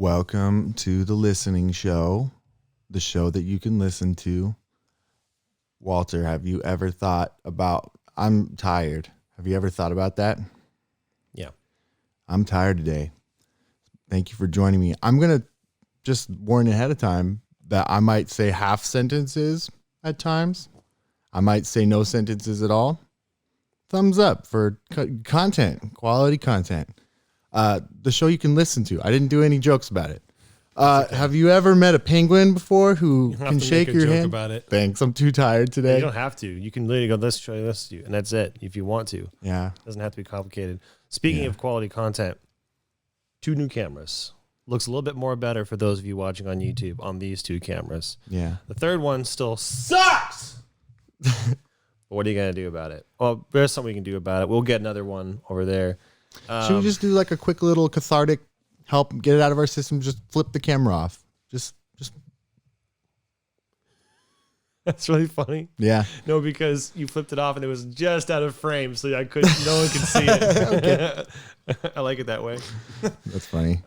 Welcome to the listening show, the show that you can listen to. Walter, have you ever thought about, I'm tired. Have you ever thought about that? Yeah. I'm tired today. Thank you for joining me. I'm going to just warn ahead of time that I might say half sentences at times. I might say no sentences at all. Thumbs up for content, quality content. The show you can listen to. I didn't do any jokes about it. Okay. Have you ever met a penguin before who can shake your hand? About it. Thanks. I'm too tired today. You don't have to. You can literally go, let's show you this to you, and that's it if you want to. Yeah. It doesn't have to be complicated. Speaking of quality content, 2 new cameras. Looks a little bit more better for those of you watching on YouTube on these 2 cameras. Yeah. The third one still sucks. But what are you going to do about it? Well, there's something we can do about it. We'll get another one over there. Should we just do like a quick little cathartic help get it out of our system? Just flip the camera off. Just. That's really funny. Yeah. No, because you flipped it off and it was just out of frame, so I couldn't. No one could see it. I like it that way. That's funny.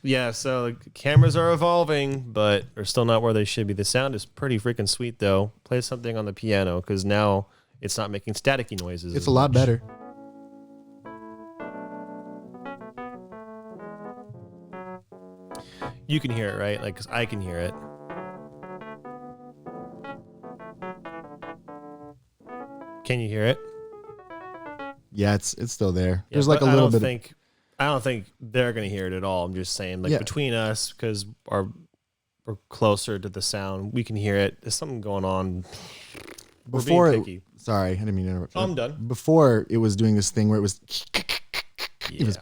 Yeah. So the cameras are evolving, but they're still not where they should be. The sound is pretty freaking sweet, though. Play something on the piano because now it's not making staticky noises. It's a lot better. You can hear it, right? Like, 'cause I can hear it. Can you hear it? Yeah, it's still there. Yeah, There's like a little bit. I don't think they're gonna hear it at all. I'm just saying, like between us, because we're closer to the sound, we can hear it. There's something going on. Sorry, I didn't mean to interrupt. I'm done. Before it was doing this thing where it was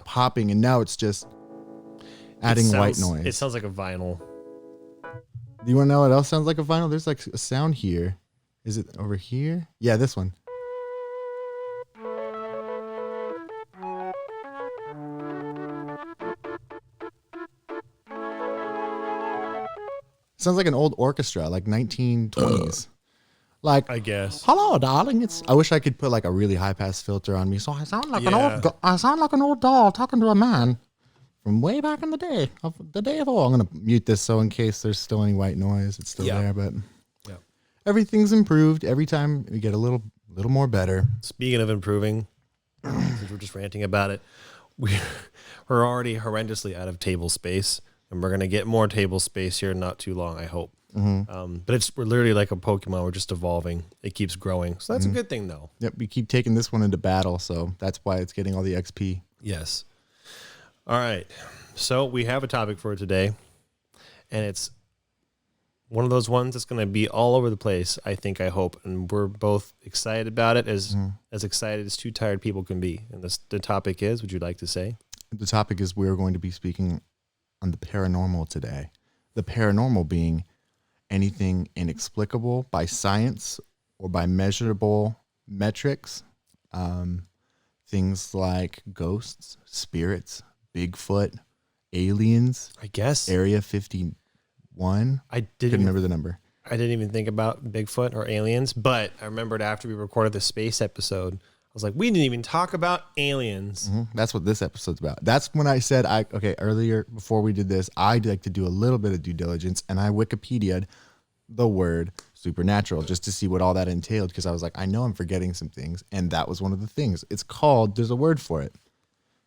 popping, and now it's just adding white noise. It sounds like a vinyl. Do you want to know what else sounds like a vinyl? There's like a sound here. Is it over here? Yeah, this one. Sounds like an old orchestra, like 1920s. Like, I guess. Hello, darling. I wish I could put like a really high pass filter on me, so I sound like an old doll talking to a man from way back in the day of old. I'm gonna mute this so in case there's still any white noise, it's still there. But everything's improved every time we get a little more better. Speaking of improving, since we're just ranting about it, we're already horrendously out of table space. And we're going to get more table space here in not too long, I hope. Mm-hmm. But we're literally like a Pokemon. We're just evolving. It keeps growing. So that's a good thing, though. Yep, we keep taking this one into battle, so that's why it's getting all the XP. Yes. All right. So we have a topic for today, and it's one of those ones that's going to be all over the place, I think, I hope. And we're both excited about it, as excited as 2 tired people can be. And the topic is, would you like to say? The topic is we're going to be speaking on the paranormal today. The paranormal being anything inexplicable by science or by measurable metrics. Things like ghosts, spirits, Bigfoot, aliens. I guess. Area 51. I couldn't remember the number. I didn't even think about Bigfoot or aliens, but I remembered after we recorded the space episode, I was like, we didn't even talk about aliens. Mm-hmm. That's what this episode's about. That's when I said, earlier, before we did this, I'd like to do a little bit of due diligence, and I Wikipedia'd the word supernatural just to see what all that entailed, because I was like, I know I'm forgetting some things, and that was one of the things. It's called, there's a word for it.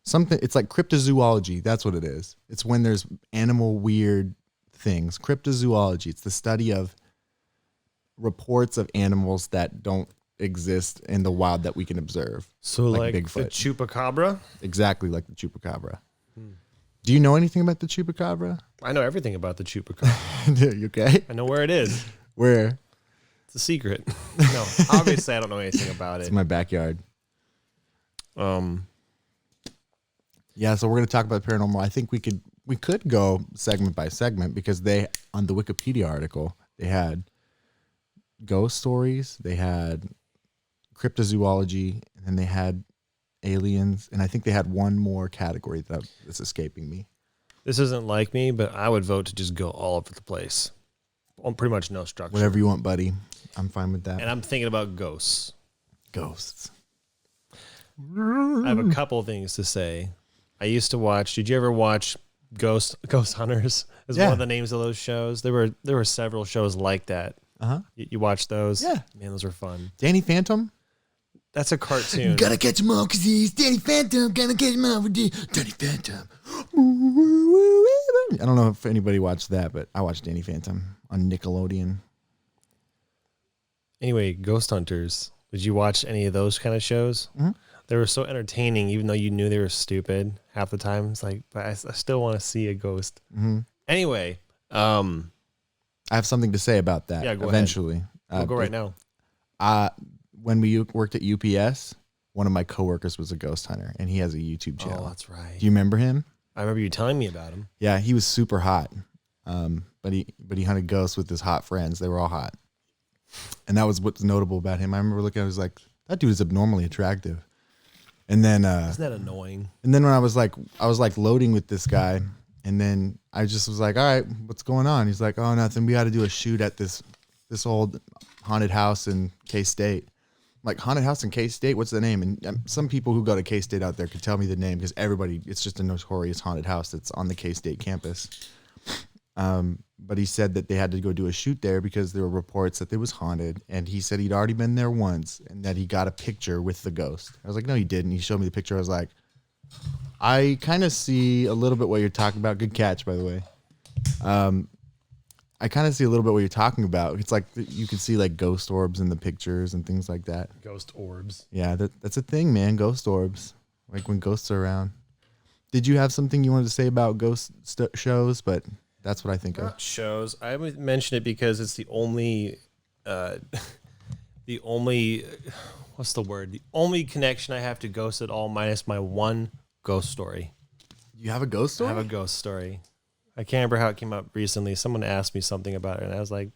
It's like cryptozoology. That's what it is. It's when there's animal weird things. Cryptozoology. It's the study of reports of animals that don't exist in the wild that we can observe. So like Bigfoot. the chupacabra? Exactly like the chupacabra. Do you know anything about the chupacabra? I know everything about the chupacabra. You okay? I know where it is. Where? It's a secret. No, obviously I don't know anything about it. It's in my backyard. Yeah, so we're going to talk about paranormal. I think we could go segment by segment, because on the Wikipedia article, they had ghost stories, they had cryptozoology, and then they had aliens, and I think they had one more category that's escaping me. This isn't like me, but I would vote to just go all over the place. Pretty much no structure. Whatever you want, buddy. I'm fine with that. And I'm thinking about ghosts. Ghosts. I have a couple things to say. I used to watch, did you ever watch Ghost Hunters is one of the names of those shows. There were several shows like that. You watched those? Yeah, man, those were fun. Danny Phantom. That's a cartoon. Gotta catch him all 'cause he's Danny Phantom. Gotta catch him all with Danny Phantom. I don't know if anybody watched that, but I watched Danny Phantom on Nickelodeon. Anyway, Ghost Hunters. Did you watch any of those kind of shows? Mm-hmm. They were so entertaining, even though you knew they were stupid half the time. It's like, but I still want to see a ghost. Mm-hmm. Anyway, I have something to say about that. Yeah, go eventually. We'll go right now. When we worked at UPS, one of my coworkers was a ghost hunter, and he has a YouTube channel. Oh, that's right. Do you remember him? I remember you telling me about him. Yeah, he was super hot. But he hunted ghosts with his hot friends. They were all hot. And that was what's notable about him. I remember looking at it, I was like, that dude is abnormally attractive. And then isn't that annoying? And then when I was like loading with this guy, and then I just was like, all right, what's going on? He's like, oh, nothing. We got to do a shoot at this old haunted house in K-State. Like, haunted house in K-State, what's the name? And some people who go to K-State out there could tell me the name, because it's just a notorious haunted house that's on the K-State campus. But he said that they had to go do a shoot there because there were reports that it was haunted. And he said he'd already been there once and that he got a picture with the ghost. I was like, no, he didn't. He showed me the picture. I was like, I kind of see a little bit what you're talking about. Good catch, by the way. I kind of see a little bit what you're talking about. It's like you can see like ghost orbs in the pictures and things like that. Ghost orbs. Yeah, that's a thing, man. Ghost orbs. Like when ghosts are around. Did you have something you wanted to say about ghost shows? But that's what I think of. Shows. I would mention it because it's the only, what's the word? The only connection I have to ghosts at all, minus my one ghost story. You have a ghost story? I have a ghost story. I can't remember how it came up recently. Someone asked me something about it, and I was like,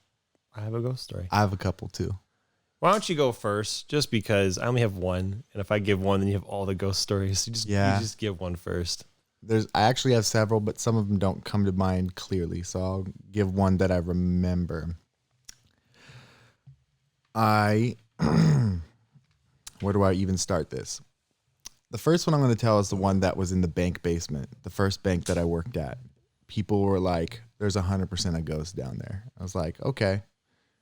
I have a ghost story. I have a couple, too. Why don't you go first? Just because I only have one, and if I give one, then you have all the ghost stories. You just give one first. I actually have several, but some of them don't come to mind clearly, so I'll give one that I remember. Where do I even start this? The first one I'm going to tell is the one that was in the bank basement, the first bank that I worked at. People were like, there's 100% a ghost down there. I was like, okay.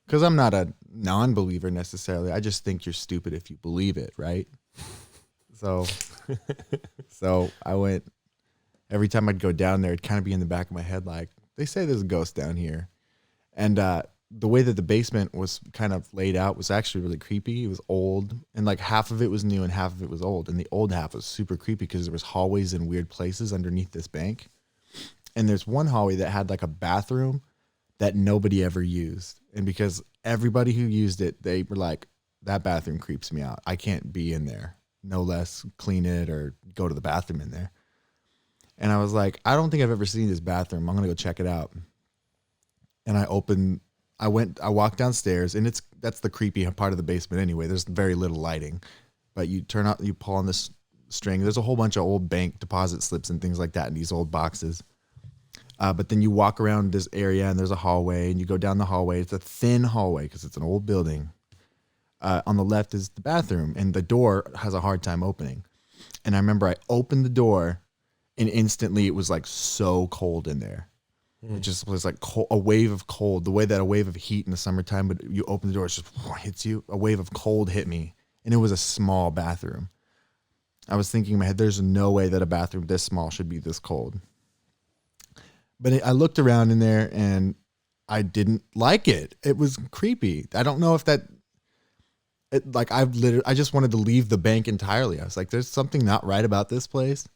Because I'm not a non-believer necessarily. I just think you're stupid if you believe it, right? So I went, every time I'd go down there, it'd kind of be in the back of my head like, they say there's a ghost down here. And the way that the basement was kind of laid out was actually really creepy. It was old, and like half of it was new and half of it was old. And the old half was super creepy because there was hallways and weird places underneath this bank. And there's one hallway that had like a bathroom that nobody ever used. And because everybody who used it, they were like, that bathroom creeps me out. I can't be in there. No less clean it or go to the bathroom in there. And I was like, I don't think I've ever seen this bathroom. I'm going to go check it out. And I walked downstairs, and that's the creepy part of the basement anyway. There's very little lighting, but you pull on this string. There's a whole bunch of old bank deposit slips and things like that in these old boxes. But then you walk around this area, and there's a hallway, and you go down the hallway. It's a thin hallway because it's an old building. On the left is the bathroom, and the door has a hard time opening. And I remember I opened the door, and instantly it was like so cold in there. It just was like a wave of cold, the way that a wave of heat in the summertime, but you open the door, it just hits you. A wave of cold hit me, and it was a small bathroom. I was thinking in my head, there's no way that a bathroom this small should be this cold. But I looked around in there, and I didn't like it. It was creepy. I don't know if I just wanted to leave the bank entirely. I was like, there's something not right about this place.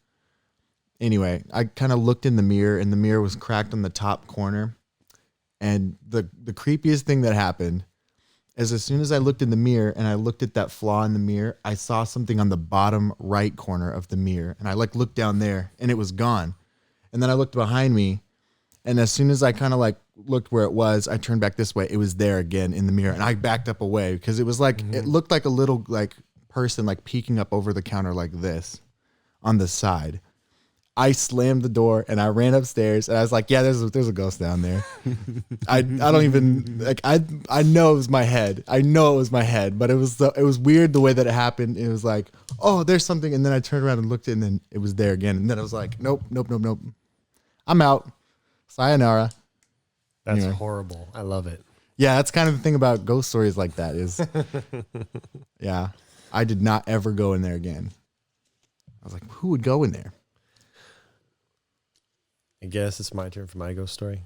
Anyway, I kind of looked in the mirror, and the mirror was cracked on the top corner. And the creepiest thing that happened is as soon as I looked in the mirror and I looked at that flaw in the mirror, I saw something on the bottom right corner of the mirror. And I looked down there, and it was gone. And then I looked behind me, and as soon as I kind of looked where it was, I turned back this way. It was there again in the mirror, and I backed up away because it was like, It looked like a little person peeking up over the counter like this on the side. I slammed the door, and I ran upstairs, and I was like, yeah, there's a ghost down there. I don't even I know it was my head. I know it was my head, but it was weird the way that it happened. It was like, oh, there's something. And then I turned around and looked, and then it was there again. And then I was like, nope. I'm out. Sayonara. That's Anyway. horrible. I love it. Yeah, that's kind of the thing about ghost stories like that is, yeah, I did not ever go in there again. I was like, who would go in there? I guess it's my turn for my ghost story.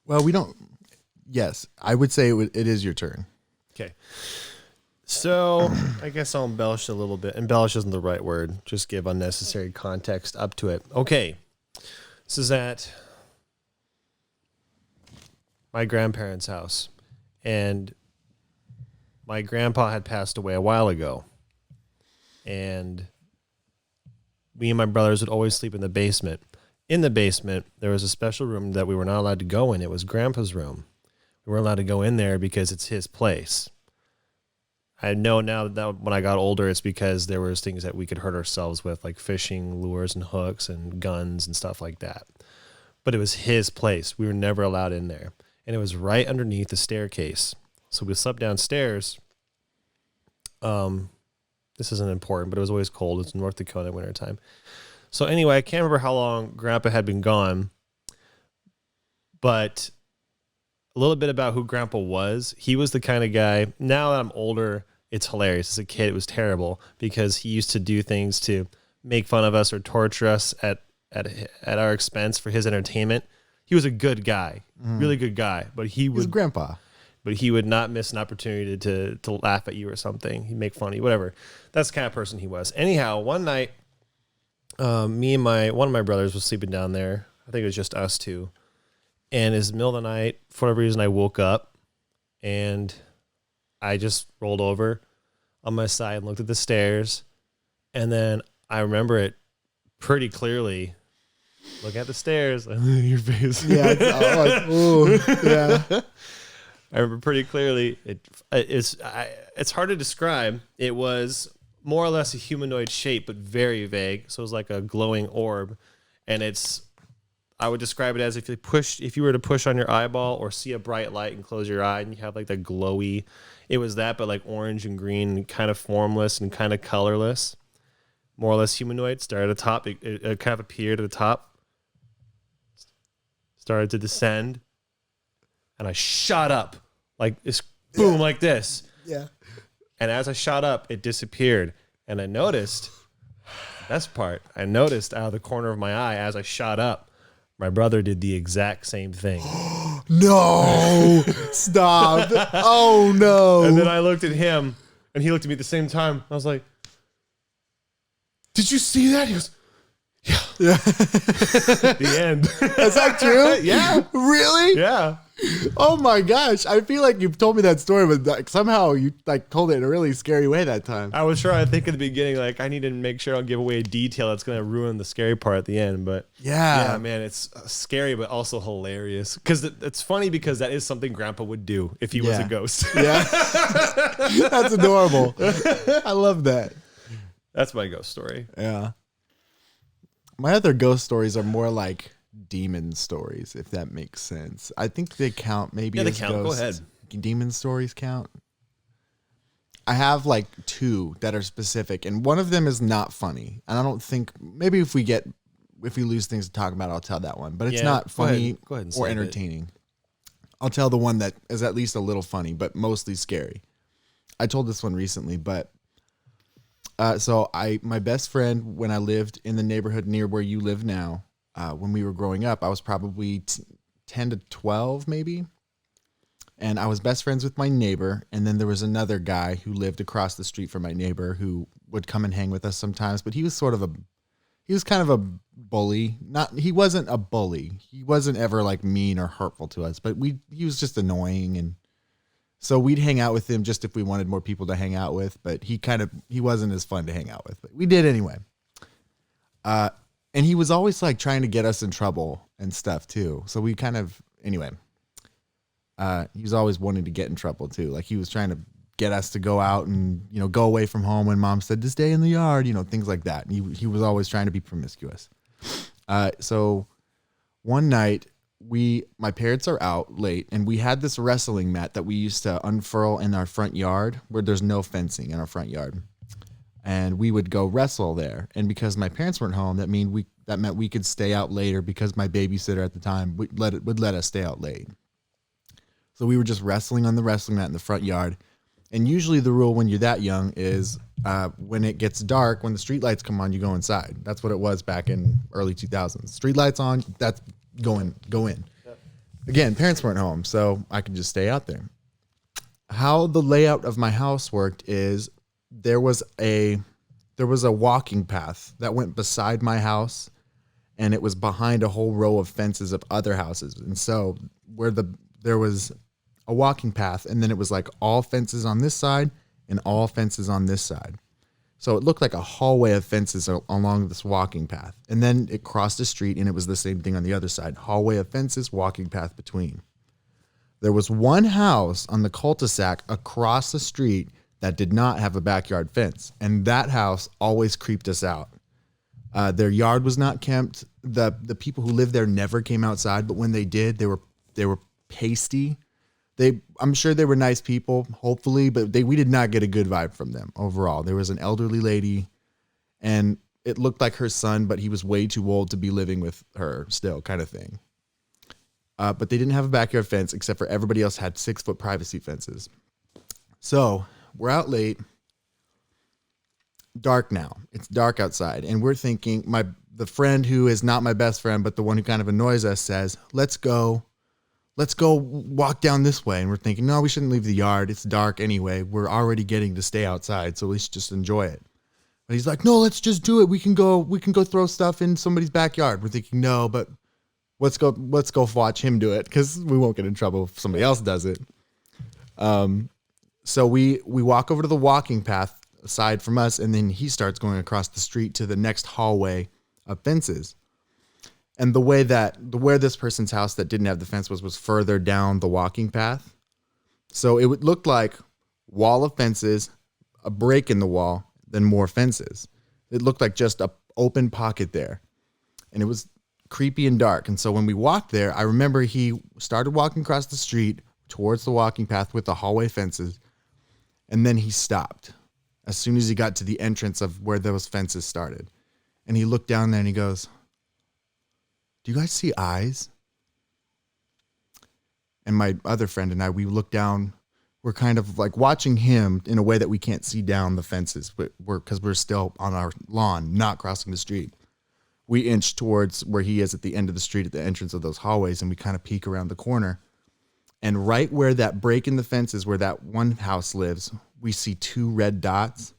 Well, we don't. Yes, I would say it is your turn. Okay. So I guess I'll embellish a little bit. Embellish isn't the right word. Just give unnecessary context up to it. Okay. This is at my grandparents' house. And my grandpa had passed away a while ago. And me and my brothers would always sleep in the basement. In the basement, there was a special room that we were not allowed to go in. It was Grandpa's room. We weren't allowed to go in there because it's his place. I know now that when I got older, it's because there was things that we could hurt ourselves with, like fishing lures and hooks and guns and stuff like that. But it was his place. We were never allowed in there. And it was right underneath the staircase. So we slept downstairs. This isn't important, but it was always cold. It's North Dakota wintertime. So anyway, I can't remember how long Grandpa had been gone. But a little bit about who Grandpa was. He was the kind of guy, now that I'm older, it's hilarious. As a kid, it was terrible because he used to do things to make fun of us or torture us at our expense for his entertainment. He was a good guy, really good guy, but he He's grandpa. But he would not miss an opportunity to laugh at you or something. He'd make fun of you, whatever. That's the kind of person he was. Anyhow, one night, me and one of my brothers was sleeping down there. I think it was just us two. And it's the middle of the night. For whatever reason, I woke up and I just rolled over on my side and looked at the stairs. And then I remember it pretty clearly. Look at the stairs. Your face. Yeah, it's all like, ooh, yeah. I remember pretty clearly. It's hard to describe. It was more or less a humanoid shape, but very vague. So it was like a glowing orb, and I would describe it as if you were to push on your eyeball or see a bright light and close your eye, and you have like the glowy. It was that, but like orange and green, and kind of formless and kind of colorless. More or less humanoid. Started at the top. It kind of appeared at the top. Started to descend, and I shot up like this, boom, like this. Yeah. And as I shot up, it disappeared. And I noticed, the best part, I noticed out of the corner of my eye as I shot up, my brother did the exact same thing. No, stop. Oh, no. And then I looked at him, and he looked at me at the same time. I was like, did you see that? He goes, yeah. The end. Is that true? Yeah. Really? Yeah. Oh my gosh. I feel like you've told me that story, but like somehow you like told it in a really scary way that time. I was trying to think at the beginning, like I need to make sure I don't give away a detail that's going to ruin the scary part at the end. But yeah, man, it's scary, but also hilarious. Because it's funny because that is something Grandpa would do if he was a ghost. Yeah. That's adorable. I love that. That's my ghost story. Yeah. My other ghost stories are more like demon stories, if that makes sense. I think they count maybe they as count. ghosts. Go ahead. Demon stories count. I have like two that are specific, and one of them is not funny. And I don't think, maybe if we lose things to talk about, I'll tell that one. But it's not funny go ahead and or save entertaining. I'll tell the one that is at least a little funny, but mostly scary. I told this one recently, but so my best friend, when I lived in the neighborhood near where you live now, when we were growing up, I was probably 10 to 12 maybe. And I was best friends with my neighbor. And then there was another guy who lived across the street from my neighbor who would come and hang with us sometimes. But he was kind of a bully. He wasn't a bully. He wasn't ever like mean or hurtful to us, but he was just annoying. And so we'd hang out with him just if we wanted more people to hang out with, but he wasn't as fun to hang out with, but we did anyway. And he was always like trying to get us in trouble and stuff too. So we anyway, he was always wanting to get in trouble too. Like he was trying to get us to go out and, go away from home when mom said to stay in the yard, things like that. And he was always trying to be promiscuous. So one night my parents are out late, and we had this wrestling mat that we used to unfurl in our front yard where there's no fencing in our front yard. and we would go wrestle there. And because my parents weren't home, that meant we could stay out later because my babysitter at the time would let us stay out late. So we were just wrestling on the wrestling mat in the front yard. And usually the rule when you're that young is when it gets dark, when the street lights come on, you go inside. That's what it was back in early 2000s. Street lights on, that's go in. Yep. Again, parents weren't home, so I could just stay out there. How the layout of my house worked is there was a walking path that went beside my house, and it was behind a whole row of fences of other houses. And so there was a walking path, and then it was like all fences on this side and all fences on this side. So it looked like a hallway of fences along this walking path. And then it crossed the street, and it was the same thing on the other side. Hallway of fences, walking path between. There was one house on the cul-de-sac across the street that did not have a backyard fence, and that house always creeped us out. Their yard was not kept. The people who lived there never came outside, but when they did, they were pasty. I'm sure they were nice people, hopefully, but we did not get a good vibe from them overall. There was an elderly lady, and it looked like her son, but he was way too old to be living with her still, kind of thing. But they didn't have a backyard fence, except for everybody else had 6-foot privacy fences. So we're out late. Dark now. It's dark outside, and we're thinking. The friend who is not my best friend, but the one who kind of annoys us, says, "Let's go walk down this way." And we're thinking, no, we shouldn't leave the yard. It's dark anyway. We're already getting to stay outside, so let's just enjoy it. But he's like, no, let's just do it. We can go throw stuff in somebody's backyard. We're thinking, no, but let's go watch him do it, because we won't get in trouble if somebody else does it. So we walk over to the walking path aside from us, and then he starts going across the street to the next hallway of fences. And where this person's house that didn't have the fence was further down the walking path. So it would look like wall of fences, a break in the wall, then more fences. It looked like just a open pocket there. And it was creepy and dark. And so when we walked there, I remember he started walking across the street towards the walking path with the hallway fences. And then he stopped as soon as he got to the entrance of where those fences started. And he looked down there and he goes, "Do you guys see eyes?" And my other friend and I, we looked down. We're kind of like watching him in a way that we can't see down the fences, but because we're still on our lawn, not crossing the street. We inch towards where he is at the end of the street at the entrance of those hallways, and we kind of peek around the corner. And right where that break in the fence is, where that one house lives, we see 2 red dots.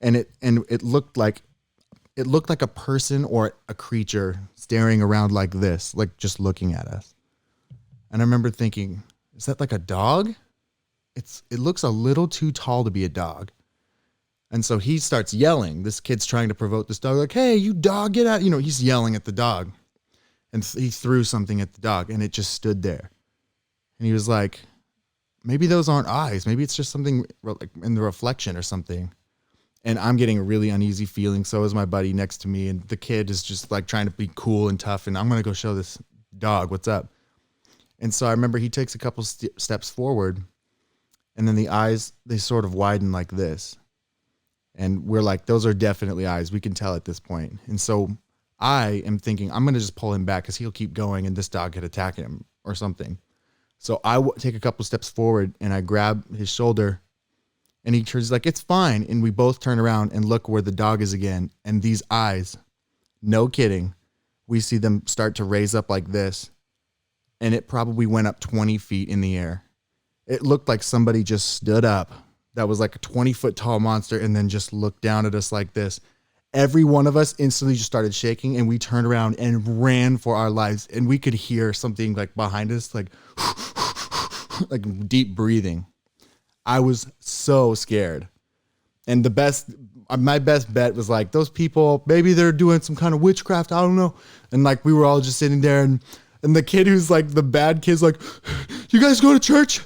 And it looked like a person or a creature staring around like this, like just looking at us. And I remember thinking, is that like a dog? It looks a little too tall to be a dog. And so he starts yelling. This kid's trying to provoke this dog, like, "Hey, you dog, get out." He's yelling at the dog. And he threw something at the dog, and it just stood there. And he was like, maybe those aren't eyes. Maybe it's just something like in the reflection or something. And I'm getting a really uneasy feeling. So is my buddy next to me. And the kid is just like trying to be cool and tough. And I'm going to go show this dog what's up. And so I remember he takes a couple steps forward. And then the eyes, they sort of widen like this. And we're like, those are definitely eyes. We can tell at this point. And so I am thinking, I'm going to just pull him back because he'll keep going and this dog could attack him or something. So I take a couple steps forward and I grab his shoulder. And he turns like, "It's fine." And we both turn around and look where the dog is again. And these eyes, no kidding, we see them start to raise up like this. And it probably went up 20 feet in the air. It looked like somebody just stood up. That was like a 20-foot tall monster and then just looked down at us like this. Every one of us instantly just started shaking, and we turned around and ran for our lives. And we could hear something like behind us, like deep breathing. I was so scared. And my best bet was like, those people, maybe they're doing some kind of witchcraft. I don't know. And like, we were all just sitting there, and the kid who's like the bad kid's like, "You guys go to church?"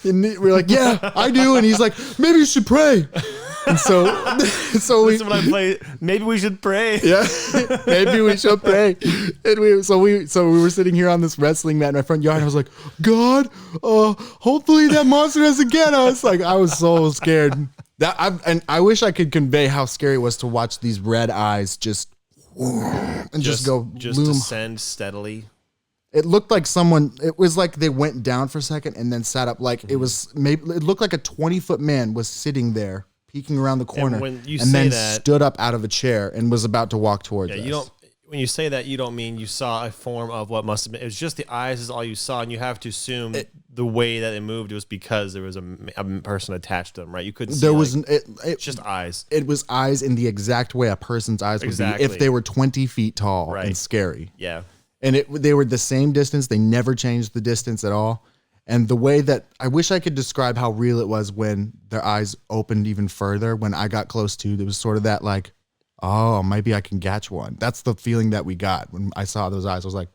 And we're like, "Yeah, I do." And he's like, "Maybe you should pray." And so This is when I play, maybe we should pray. Yeah, maybe we should pray. And we were sitting here on this wrestling mat in my front yard. And I was like, "God, hopefully that monster doesn't get us." Like, I was so scared. And I wish I could convey how scary it was to watch these red eyes just loom. descend steadily. It looked like it was like they went down for a second and then sat up. Like it looked like a 20-foot man was sitting there peeking around the corner stood up out of a chair and was about to walk towards us. When you say that, you don't mean you saw a form of what must have been. It was just the eyes is all you saw, and you have to assume the way that it moved was because there was a person attached to them, right? You couldn't see. It's just eyes. It was eyes in the exact way a person's eyes would be if they were 20 feet tall and scary. Yeah. And they were the same distance. They never changed the distance at all. And the way that I wish I could describe how real it was when their eyes opened even further, when I got close to, there was sort of that like, oh, maybe I can catch one. That's the feeling that we got when I saw those eyes. I was like,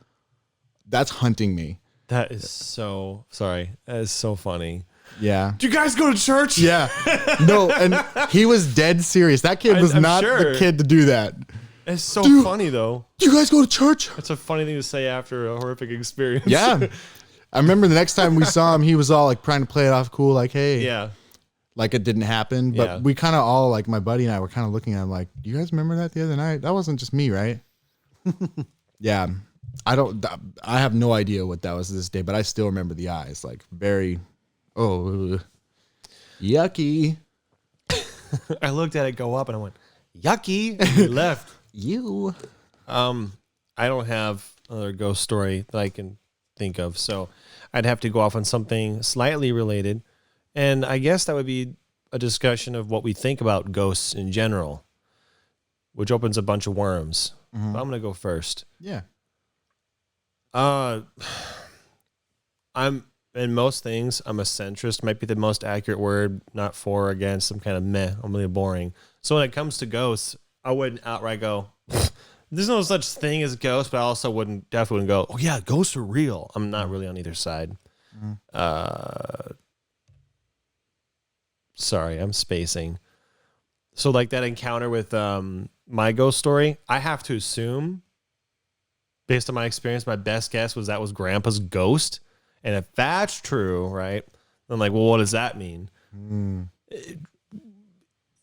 that's hunting me. That is so funny. Yeah. Do you guys go to church? Yeah. No, and he was dead serious. That kid was not the kid to do that. It's so funny, though. Do you guys go to church? It's a funny thing to say after a horrific experience. Yeah. I remember the next time we saw him, he was all like trying to play it off cool, like, hey. Yeah. Like it didn't happen. But we kind of all, like my buddy and I were kind of looking at him like, do you guys remember that the other night? That wasn't just me, right? Yeah. I have no idea what that was to this day, but I still remember the eyes. Like very, yucky. I looked at it go up and I went, yucky. And he left. You. I don't have another ghost story that I can think of, so I'd have to go off on something slightly related, and I guess that would be a discussion of what we think about ghosts in general, which opens a bunch of worms. Mm-hmm. But I'm gonna go first. Yeah. I'm in most things, I'm a centrist. Might be the most accurate word. Not for or against. I'm kind of meh. I'm really boring. So when it comes to ghosts, I wouldn't outright go, there's no such thing as ghosts, but I also definitely wouldn't go, oh yeah, ghosts are real. I'm not really on either side. Mm-hmm. Sorry, I'm spacing. So like that encounter with my ghost story, I have to assume, based on my experience, my best guess was that was Grandpa's ghost. And if that's true, right, then like, well, what does that mean?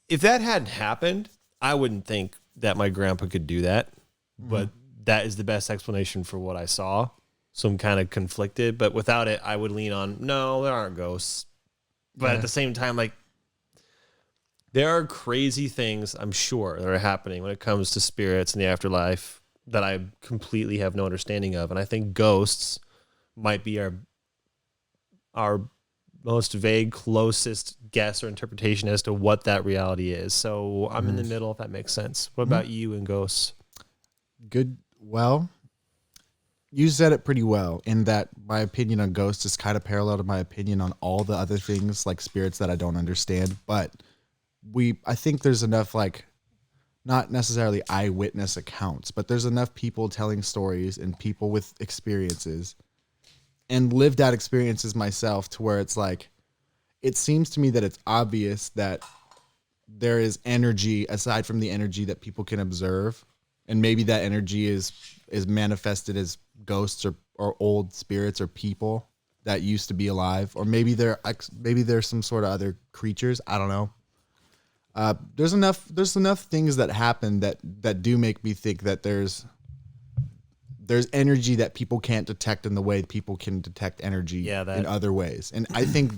If that hadn't happened, I wouldn't think that my grandpa could do that. But that is the best explanation for what I saw. So I'm kind of conflicted. But without it, I would lean on, no, there aren't ghosts. But at the same time, like, there are crazy things, I'm sure, that are happening when it comes to spirits and the afterlife that I completely have no understanding of. And I think ghosts might be our most vague, closest guess or interpretation as to what that reality is. So I'm in the middle, if that makes sense. What about you and ghosts? Good. Well, you said it pretty well in that my opinion on ghosts is kind of parallel to my opinion on all the other things like spirits that I don't understand. But I think there's enough, like, not necessarily eyewitness accounts, but there's enough people telling stories and people with experiences and lived out experiences myself to where it's like, it seems to me that it's obvious that there is energy aside from the energy that people can observe. And maybe that energy is manifested as ghosts or old spirits or people that used to be alive, or maybe there's some sort of other creatures. I don't know. There's enough things that happen that do make me think that there's energy that people can't detect in the way people can detect energy in other ways. And I think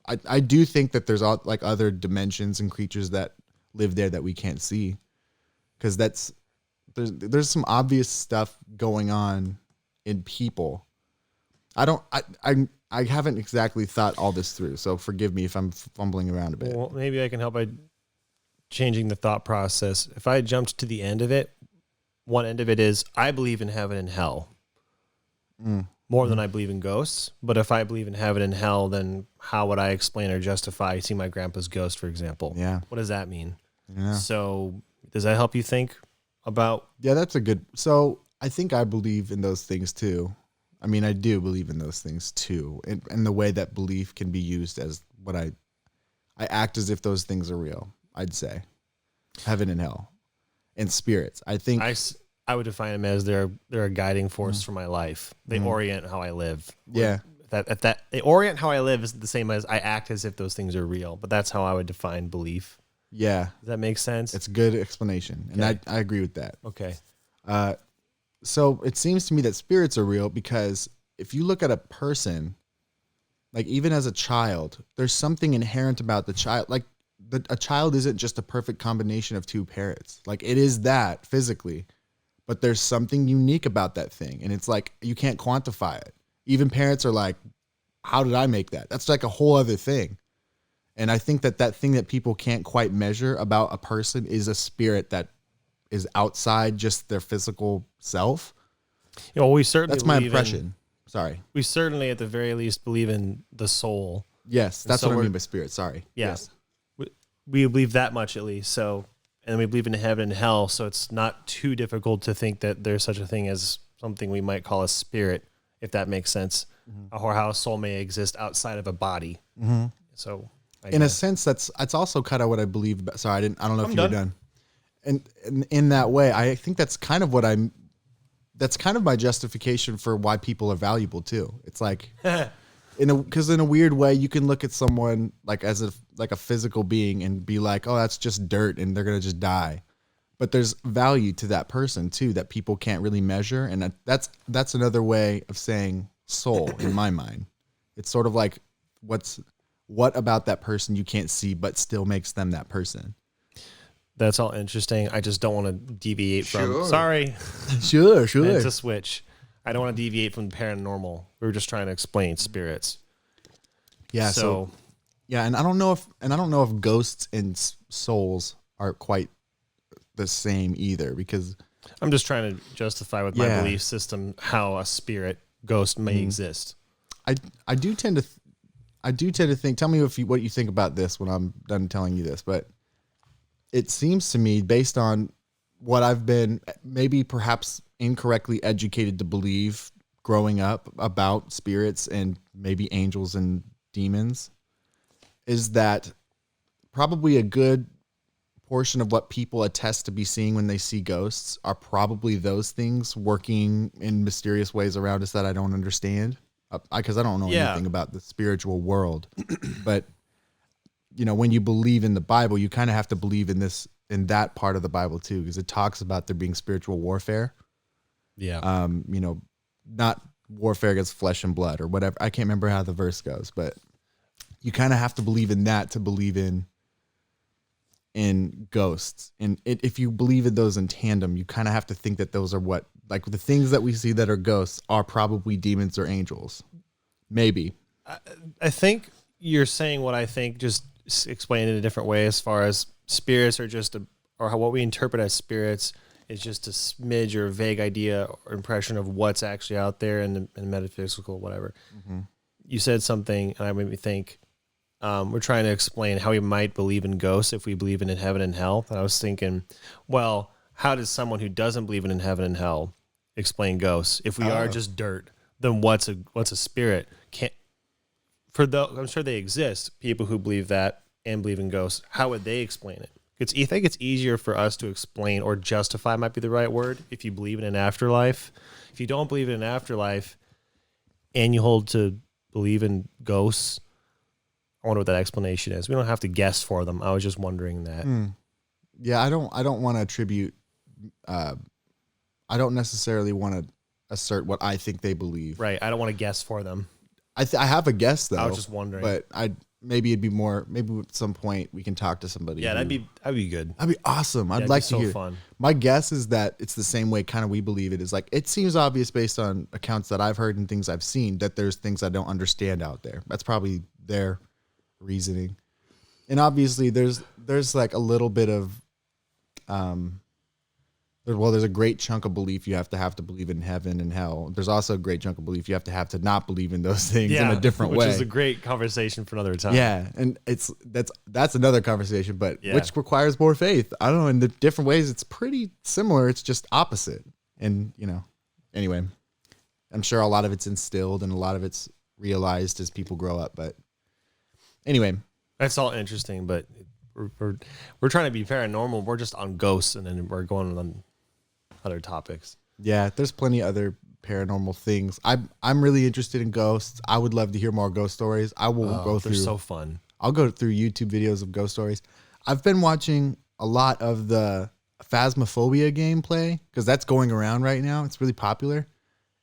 I do think that there's like other dimensions and creatures that live there that we can't see, because there's some obvious stuff going on in people. I haven't exactly thought all this through, so forgive me if I'm fumbling around a bit. Well, maybe I can help by changing the thought process. If I jumped to the end of it, one end of it is I believe in heaven and hell more than I believe in ghosts. But if I believe in heaven and hell, then how would I explain or justify seeing my grandpa's ghost, for example? Yeah. What does that mean? Yeah. So does that help you think about? Yeah, that's a good. So I think I believe in those things too. I mean, I do believe in those things too. And the way that belief can be used as what I act as if those things are real, I'd say. Heaven and hell. And spirits. I think I would define them as they're a guiding force for my life. They orient how I live. Yeah. That the orient how I live is the same as I act as if those things are real, but that's how I would define belief. Yeah. Does that make sense? It's a good explanation. And Okay. I agree with that. Okay. So it seems to me that spirits are real because if you look at a person, like even as a child, there's something inherent about the child. Like a child isn't just a perfect combination of two parents. Like it is that physically, but there's something unique about that thing. And it's like, you can't quantify it. Even parents are like, how did I make that? That's like a whole other thing. And I think that thing that people can't quite measure about a person is a spirit that is outside just their physical self. You know, we certainly That's my impression. Sorry. We certainly, at the very least, believe in the soul. Yes, that's so what I mean by spirit. Sorry. Yeah. Yes. We believe that much at least. So, and we believe in heaven and hell. So it's not too difficult to think that there's such a thing as something we might call a spirit, if that makes sense, or how a soul may exist outside of a body. Mm-hmm. So, in a sense, that's also kind of what I believe. Sorry, I don't know if you were done. And in that way, I think that's kind of that's kind of my justification for why people are valuable too. It's like, because in a weird way, you can look at someone like as a physical being and be like, oh, that's just dirt and they're going to just die. But there's value to that person too, that people can't really measure. And that's another way of saying soul in my mind. It's sort of like, what about that person you can't see, but still makes them that person? That's all interesting. I just don't want to deviate from. Sure. Sorry. Sure. It's a switch. I don't want to deviate from the paranormal. We were just trying to explain spirits. Yeah. So yeah, and I don't know if ghosts and souls are quite the same either, because I'm just trying to justify with my belief system how a spirit ghost may exist. I do tend to think. Tell me what you think about this when I'm done telling you this, but it seems to me, based on what I've been maybe perhaps incorrectly educated to believe growing up about spirits and maybe angels and demons, is that probably a good portion of what people attest to be seeing when they see ghosts are probably those things working in mysterious ways around us that I don't understand, because I don't know anything about the spiritual world. But when you believe in the Bible, you kind of have to believe in that part of the Bible too, because it talks about there being spiritual warfare. Yeah. Not warfare against flesh and blood or whatever. I can't remember how the verse goes, but you kind of have to believe in that to believe in ghosts. And if you believe in those in tandem, you kind of have to think that those are like the things that we see that are ghosts are probably demons or angels. Maybe. I think you're saying what I think, just explain it in a different way, as far as spirits are or what we interpret as spirits is just a smidge or a vague idea or impression of what's actually out there in the metaphysical, whatever. Mm-hmm. You said something, and I made me think, we're trying to explain how we might believe in ghosts if we believe in heaven and hell. And I was thinking, well, how does someone who doesn't believe in heaven and hell explain ghosts? If we are just dirt, then what's a spirit? I'm sure they exist, people who believe that and believe in ghosts. How would they explain it? I think it's easier for us to explain, or justify might be the right word, if you believe in an afterlife. If you don't believe in an afterlife and you hold to believe in ghosts, I wonder what that explanation is. We don't have to guess for them. I was just wondering that. Yeah, I don't want to attribute. I don't necessarily want to assert what I think they believe. Right. I don't want to guess for them. I have a guess though. I was just wondering. But maybe it'd be more. Maybe at some point we can talk to somebody. Yeah, that'd be good. That'd be awesome. I'd like to hear. Fun. My guess is that it's the same way kind of we believe it is. Like, it seems obvious based on accounts that I've heard and things I've seen that there's things I don't understand out there. That's probably their reasoning. And obviously there's like a little bit of there's a great chunk of belief you have to believe in heaven and hell. There's also a great chunk of belief you have to not believe in those things in a different way. Which is a great conversation for another time. Yeah, and that's another conversation, but which requires more faith. I don't know, in the different ways it's pretty similar, it's just opposite. And, anyway, I'm sure a lot of it's instilled and a lot of it's realized as people grow up, but anyway. That's all interesting, but we're trying to be paranormal. We're just on ghosts, and then we're going on other topics. Yeah, there's plenty of other paranormal things. I'm really interested in ghosts. I would love to hear more ghost stories. I will go through. They're so fun. I'll go through YouTube videos of ghost stories. I've been watching a lot of the Phasmophobia gameplay because that's going around right now. It's really popular.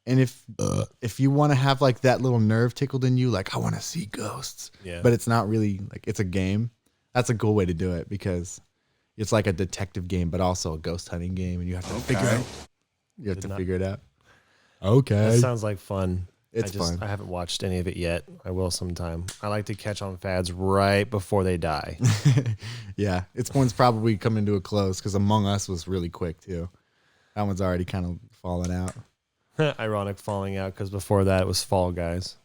And if you want to have like that little nerve tickled in you, like I want to see ghosts, but it's not really like it's a game. That's a cool way to do it because it's like a detective game, but also a ghost hunting game, and you have to figure out. You have to figure it out. Okay, that sounds like fun. It's fun. I haven't watched any of it yet. I will sometime. I like to catch on fads right before they die. Yeah, one's probably coming to a close because Among Us was really quick too. That one's already kind of fallen out. Ironic falling out because before that it was Fall Guys.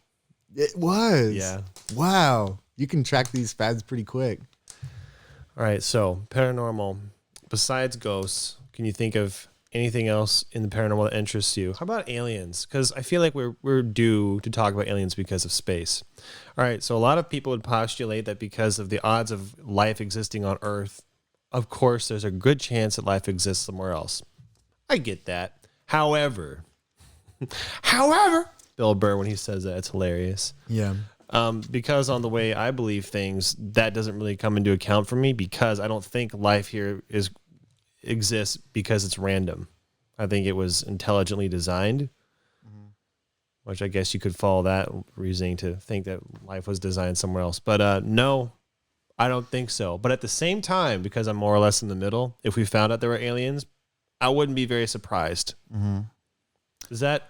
It was. Yeah. Wow. You can track these fads pretty quick. All right. So paranormal, besides ghosts, can you think of anything else in the paranormal that interests you? How about aliens? Because I feel like we're due to talk about aliens because of space. All right. So a lot of people would postulate that because of the odds of life existing on Earth, of course, there's a good chance that life exists somewhere else. I get that. However, Bill Burr, when he says that, it's hilarious. Yeah. Because on the way I believe things, that doesn't really come into account for me because I don't think life here exists because it's random. I think it was intelligently designed, which I guess you could follow that reasoning to think that life was designed somewhere else. But no, I don't think so. But at the same time, because I'm more or less in the middle, if we found out there were aliens, I wouldn't be very surprised. Is that,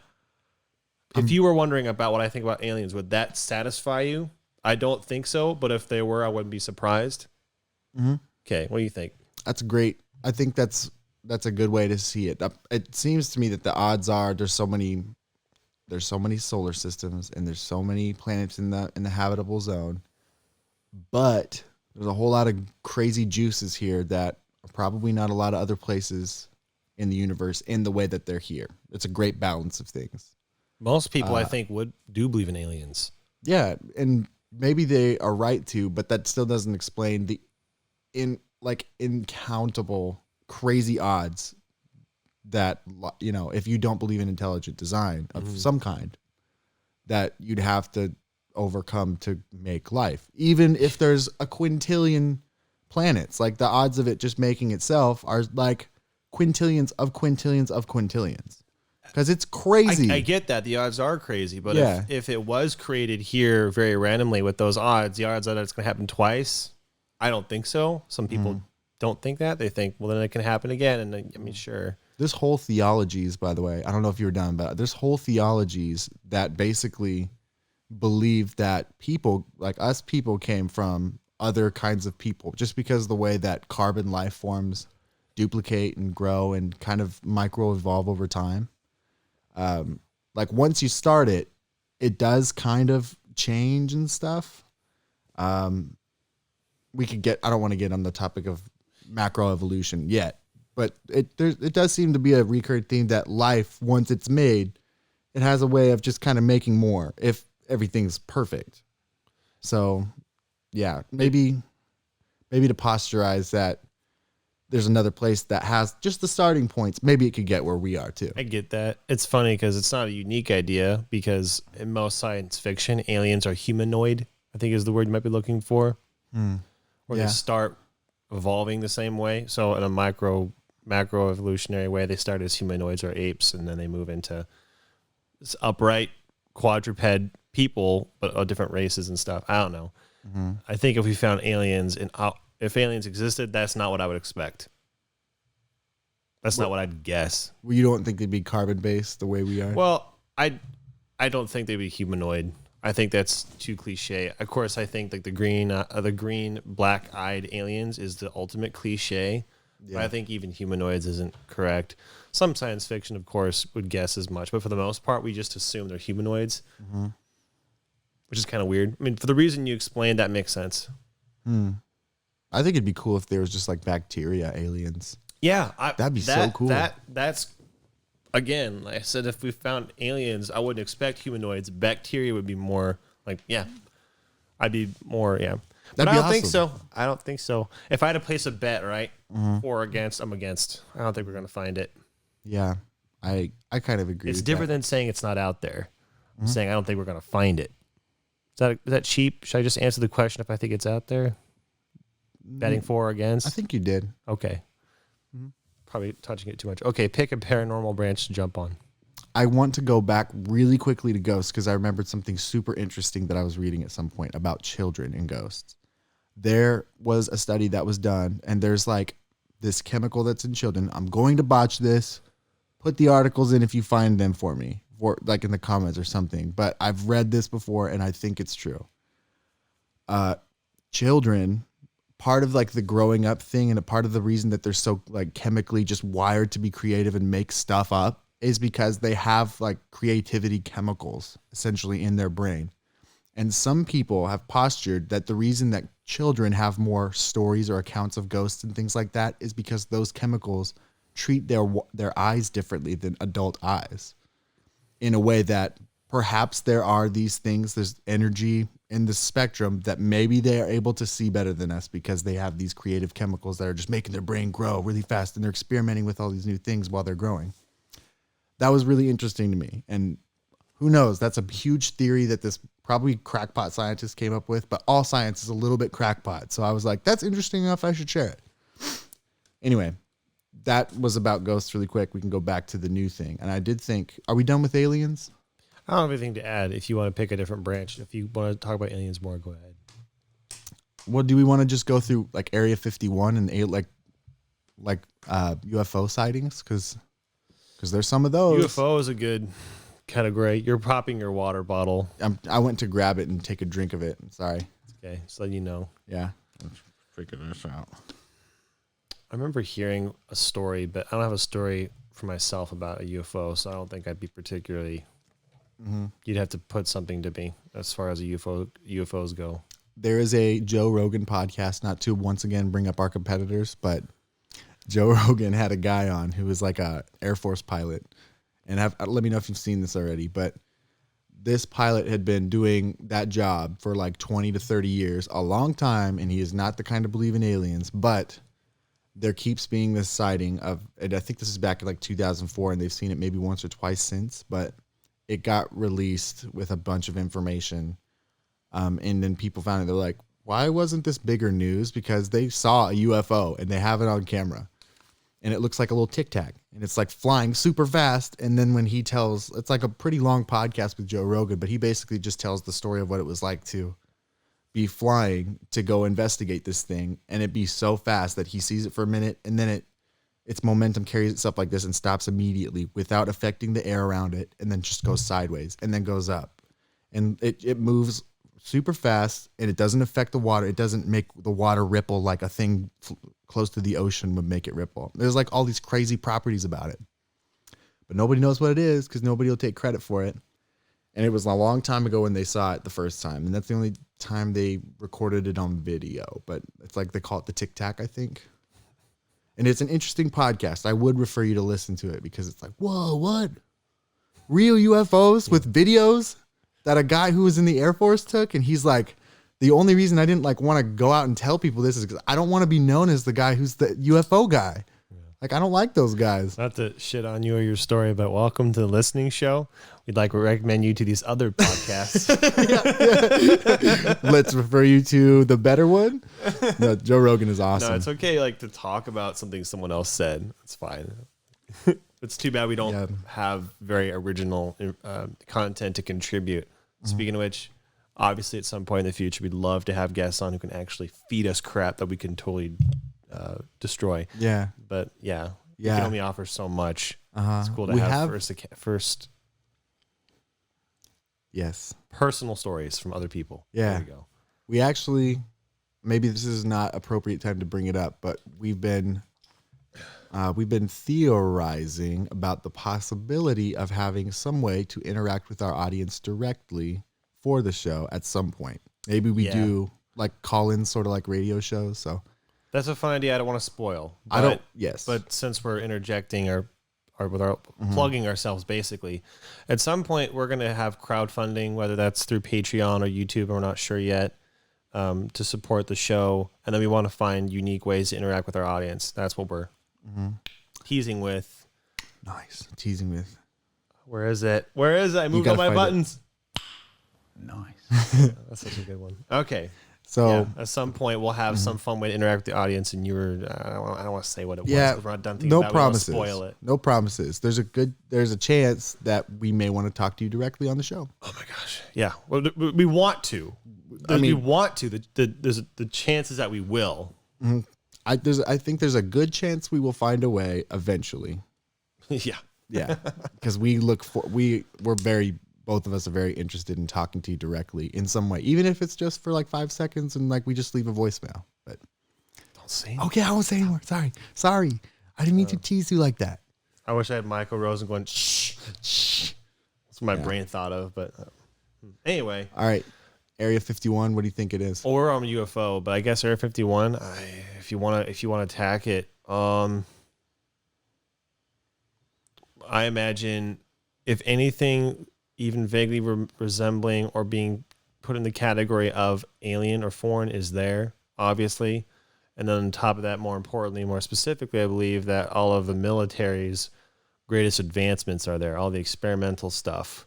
if you were wondering about what I think about aliens, would that satisfy you? I don't think so, but if they were, I wouldn't be surprised. Okay, what do you think? That's great. I think that's a good way to see it. It seems to me that the odds are there's so many solar systems and there's so many planets in the habitable zone, but there's a whole lot of crazy juices here that are probably not a lot of other places in the universe in the way that they're here. It's a great balance of things. Most people, I think, do believe in aliens. Yeah, and maybe they are right to, but that still doesn't explain the incountable crazy odds that, you know, if you don't believe in intelligent design of some kind, that you'd have to overcome to make life. Even if there's a quintillion planets, like the odds of it just making itself are like quintillions of quintillions of quintillions. Because it's crazy. I get that. The odds are crazy. But if it was created here very randomly with those odds, the odds that it's going to happen twice, I don't think so. Some people don't think that. They think, well, then it can happen again. And I mean, sure. There's whole theologies, by the way. I don't know if you were done, but there's whole theologies that basically believe that people, like us people, came from other kinds of people. Just because of the way that carbon life forms duplicate and grow and kind of micro evolve over time. Like once you start it, it does kind of change and stuff. We could get, I don't want to get on the topic of macro evolution yet, but it does seem to be a recurring theme that life, once it's made, it has a way of just kind of making more if everything's perfect. So yeah, maybe to posturize that there's another place that has just the starting points. Maybe it could get where we are too. I get that. It's funny because it's not a unique idea because in most science fiction, aliens are humanoid, I think is the word you might be looking for. Or they start evolving the same way. So in a macro evolutionary way, they start as humanoids or apes, and then they move into upright quadruped people, but different races and stuff. I don't know. I think if we found aliens and if aliens existed, that's not what I would expect. That's not what I'd guess. Well, you don't think they'd be carbon based the way we are? Well, I don't think they'd be humanoid. I think that's too cliche. Of course, I think like the green black-eyed aliens is the ultimate cliche. Yeah. But I think even humanoids isn't correct. Some science fiction, of course, would guess as much, but for the most part, we just assume they're humanoids, which is kind of weird. I mean, for the reason you explained, that makes sense. I think it'd be cool if there was just like bacteria aliens. Yeah, that'd be so cool. That's again, like I said, if we found aliens, I wouldn't expect humanoids. Bacteria would be more like, I'd be more, But I don't think so. I don't think so. If I had to place a bet, right, for or against, I'm against. I don't think we're gonna find it. Yeah, I kind of agree. It's with different that. than saying it's not out there. I'm saying I don't think we're going to find it. Is that cheap? Should I just answer the question if I think it's out there? Betting for or against? I think you did. Okay. Probably touching it too much. Okay, pick a paranormal branch to jump on. I want to go back really quickly to ghosts because I remembered something super interesting that I was reading at some point about children and ghosts. There was a study that was done, and there's like this chemical that's in children. I'm going to botch this. Put the articles in if you find them for me, or like in the comments or something. But I've read this before, and I think it's true. Children, part of like the growing up thing, and a part of the reason that they're so like chemically just wired to be creative and make stuff up is because they have like creativity chemicals essentially in their brain. And some people have postured that the reason that children have more stories or accounts of ghosts and things like that is because those chemicals treat their eyes differently than adult eyes, in a way that perhaps there are these things, there's energy in the spectrum that maybe they are able to see better than us because they have these creative chemicals that are just making their brain grow really fast, and they're experimenting with all these new things while they're growing. That was really interesting to me. And who knows, that's a huge theory that this probably crackpot scientist came up with, but all science is a little bit crackpot. So I was like, that's interesting enough, I should share it. Anyway, that was about ghosts really quick. We can go back to the new thing. And I did think, are we done with aliens? I don't have anything to add. If you want to pick a different branch, if you want to talk about aliens more, go ahead. Well, do we want to just go through like Area 51 and UFO sightings? Because there's some of those. UFO is a good category. You're popping your water bottle. I went to grab it and take a drink of it. Sorry. Okay, so you know. Yeah. Let's figure this out. I remember hearing a story, but I don't have a story for myself about a UFO, so I don't think I'd be particularly... You'd have to put something to me as far as UFOs go. There is a Joe Rogan podcast, not to once again bring up our competitors, but Joe Rogan had a guy on who was like a Air Force pilot. And let me know if you've seen this already, but this pilot had been doing that job for like 20 to 30 years, a long time, and he is not the kind to believe in aliens, but there keeps being this sighting of, and I think this is back in like 2004, and they've seen it maybe once or twice since, but it got released with a bunch of information. And then people found it. They're like, why wasn't this bigger news? Because they saw a UFO and they have it on camera. And it looks like a little Tic Tac. And it's like flying super fast. And then when he tells, it's like a pretty long podcast with Joe Rogan, but he basically just tells the story of what it was like to be flying to go investigate this thing. And it be so fast that he sees it for a minute, and then its momentum carries itself like this and stops immediately without affecting the air around it, and then just goes sideways and then goes up. And it moves super fast, and it doesn't affect the water. It doesn't make the water ripple like a thing close to the ocean would make it ripple. There's like all these crazy properties about it. But nobody knows what it is because nobody will take credit for it. And it was a long time ago when they saw it the first time. And that's the only time they recorded it on video. But it's like they call it the Tic Tac, I think. And it's an interesting podcast. I would refer you to listen to it because it's like, whoa, what? Real UFOs with videos that a guy who was in the Air Force took? And he's like, the only reason I didn't like want to go out and tell people this is because I don't want to be known as the guy who's the UFO guy. Yeah. Like, I don't like those guys. Not to shit on you or your story, but welcome to the listening show. We'd like to recommend you to these other podcasts. Yeah. Let's refer you to the better one. No, Joe Rogan is awesome. No, it's okay like to talk about something someone else said. It's fine. It's too bad we don't have very original content to contribute. Speaking of which, obviously at some point in the future, we'd love to have guests on who can actually feed us crap that we can totally destroy. Yeah. But we can only offer so much. It's cool to have first yes, personal stories from other people. Yeah. There we go. We actually, maybe this is not appropriate time to bring it up, but we've been theorizing about the possibility of having some way to interact with our audience directly for the show at some point. Maybe we do like call-ins, sort of like radio shows. So that's a fun idea. I don't want to spoil. But since we're interjecting or plugging ourselves, basically, at some point we're going to have crowdfunding, whether that's through Patreon or YouTube. We're not sure yet, to support the show. And then we want to find unique ways to interact with our audience. That's what we're teasing with. Nice. Teasing with. Where is it? I moved all gotta my find it. buttons. Nice. That's such a good one. Okay. So Yeah, at some point, we'll have some fun way to interact with the audience, and I don't want to say what it was. yeah, 'Cause we're not done thinking no about it. We don't wanna promises. Spoil it. No promises. There's a chance that we may want to talk to you directly on the show. Oh my gosh. Yeah. Well, we want to. We want to. There's the chances that we will. I think there's a good chance we will find a way eventually. Yeah. Yeah, because both of us are very interested in talking to you directly in some way, even if it's just for like 5 seconds and like we just leave a voicemail. But Don't say. okay, I won't say anymore. Sorry, I didn't mean to tease you like that. I wish I had Michael Rosen going shh. That's what my brain thought of, but anyway. All right, Area 51. What do you think it is? Or on UFO, but I guess Area 51. If you want to attack it, I imagine if anything even vaguely resembling or being put in the category of alien or foreign is there, obviously. And then on top of that, more importantly, more specifically, I believe that all of the military's greatest advancements are there. All the experimental stuff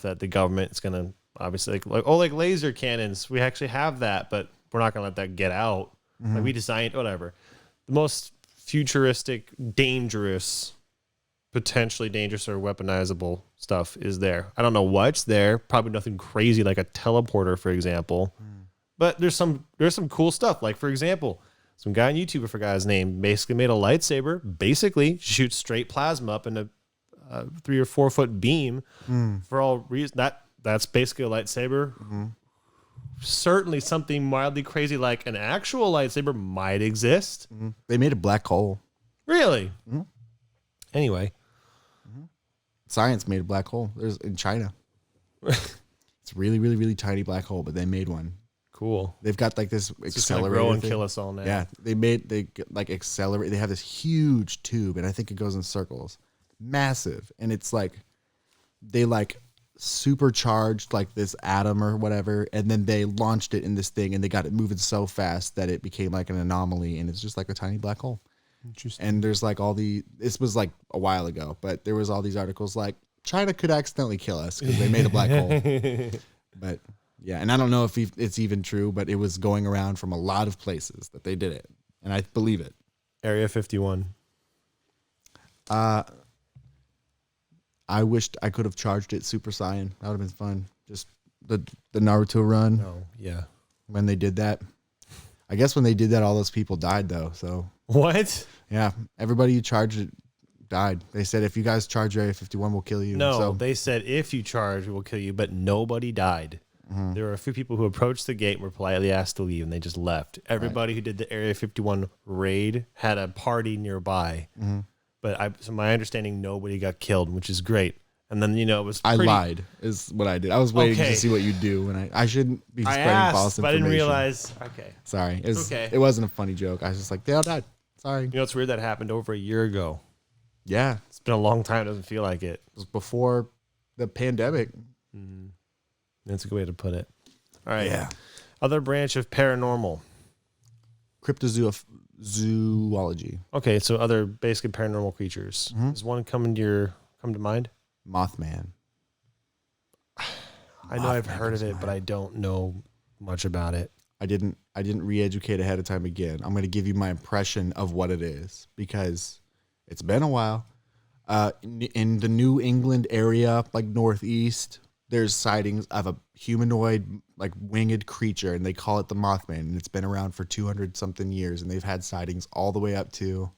that the government is going to obviously like laser cannons. We actually have that, but we're not going to let that get out. Like we designed whatever. The most futuristic, potentially dangerous or weaponizable stuff is there. I don't know what's there. Probably nothing crazy like a teleporter, for example. But there's some cool stuff. Like, for example, some guy on YouTube, I forgot his name, basically made a lightsaber, basically shoots straight plasma up in a 3 or 4 foot beam for all reason. That's basically a lightsaber. Certainly something mildly crazy like an actual lightsaber might exist. They made a black hole. Really? Anyway. Science made a black hole. There's in China. It's really, really, really tiny black hole, but they made one. Cool. They've got like this It's just gonna accelerator grow and thing. kill us all now. Yeah, they like accelerate. They have this huge tube, and I think it goes in circles, massive, and it's like they like supercharged like this atom or whatever, and then they launched it in this thing, and they got it moving so fast that it became like an anomaly, and it's just like a tiny black hole. Interesting. And there's like this was like a while ago, but there was all these articles like China could accidentally kill us because they made a black hole. But yeah, and I don't know if it's even true, but it was going around from a lot of places that they did it, and I believe it. Area 51. I wished I could have charged it Super Saiyan. That would have been fun. Just the Naruto run. Oh, yeah. When they did that. I guess when they did that, all those people died though. So What? yeah, everybody who charged it died. They said if you guys charge Area 51, we'll kill you. No, So, they said if you charge, we will kill you, but nobody died. There were a few people who approached the gate and were politely asked to leave, and they just left. Everybody who did the Area 51 raid had a party nearby. But so my understanding, nobody got killed, which is great. And then, it was I pretty... lied is what I did. I was waiting to see what you do, and I shouldn't be I spreading asked, false but I information. didn't realize... Okay. Sorry. Okay. It wasn't a funny joke. I was just like, they all died. Sorry. It's weird that happened over a year ago. Yeah. It's been a long time. It doesn't feel like it. It was before the pandemic. That's a good way to put it. All right. Yeah. Other branch of paranormal. Cryptozoology. Okay, so other basically paranormal creatures. Does one come to mind? Mothman. I know I've heard of it, but I don't know much about it. I didn't re-educate ahead of time again. I'm going to give you my impression of what it is because it's been a while. In the New England area, like northeast, there's sightings of a humanoid, like winged creature, and they call it the Mothman. And it's been around for 200 something years, and they've had sightings all the way up to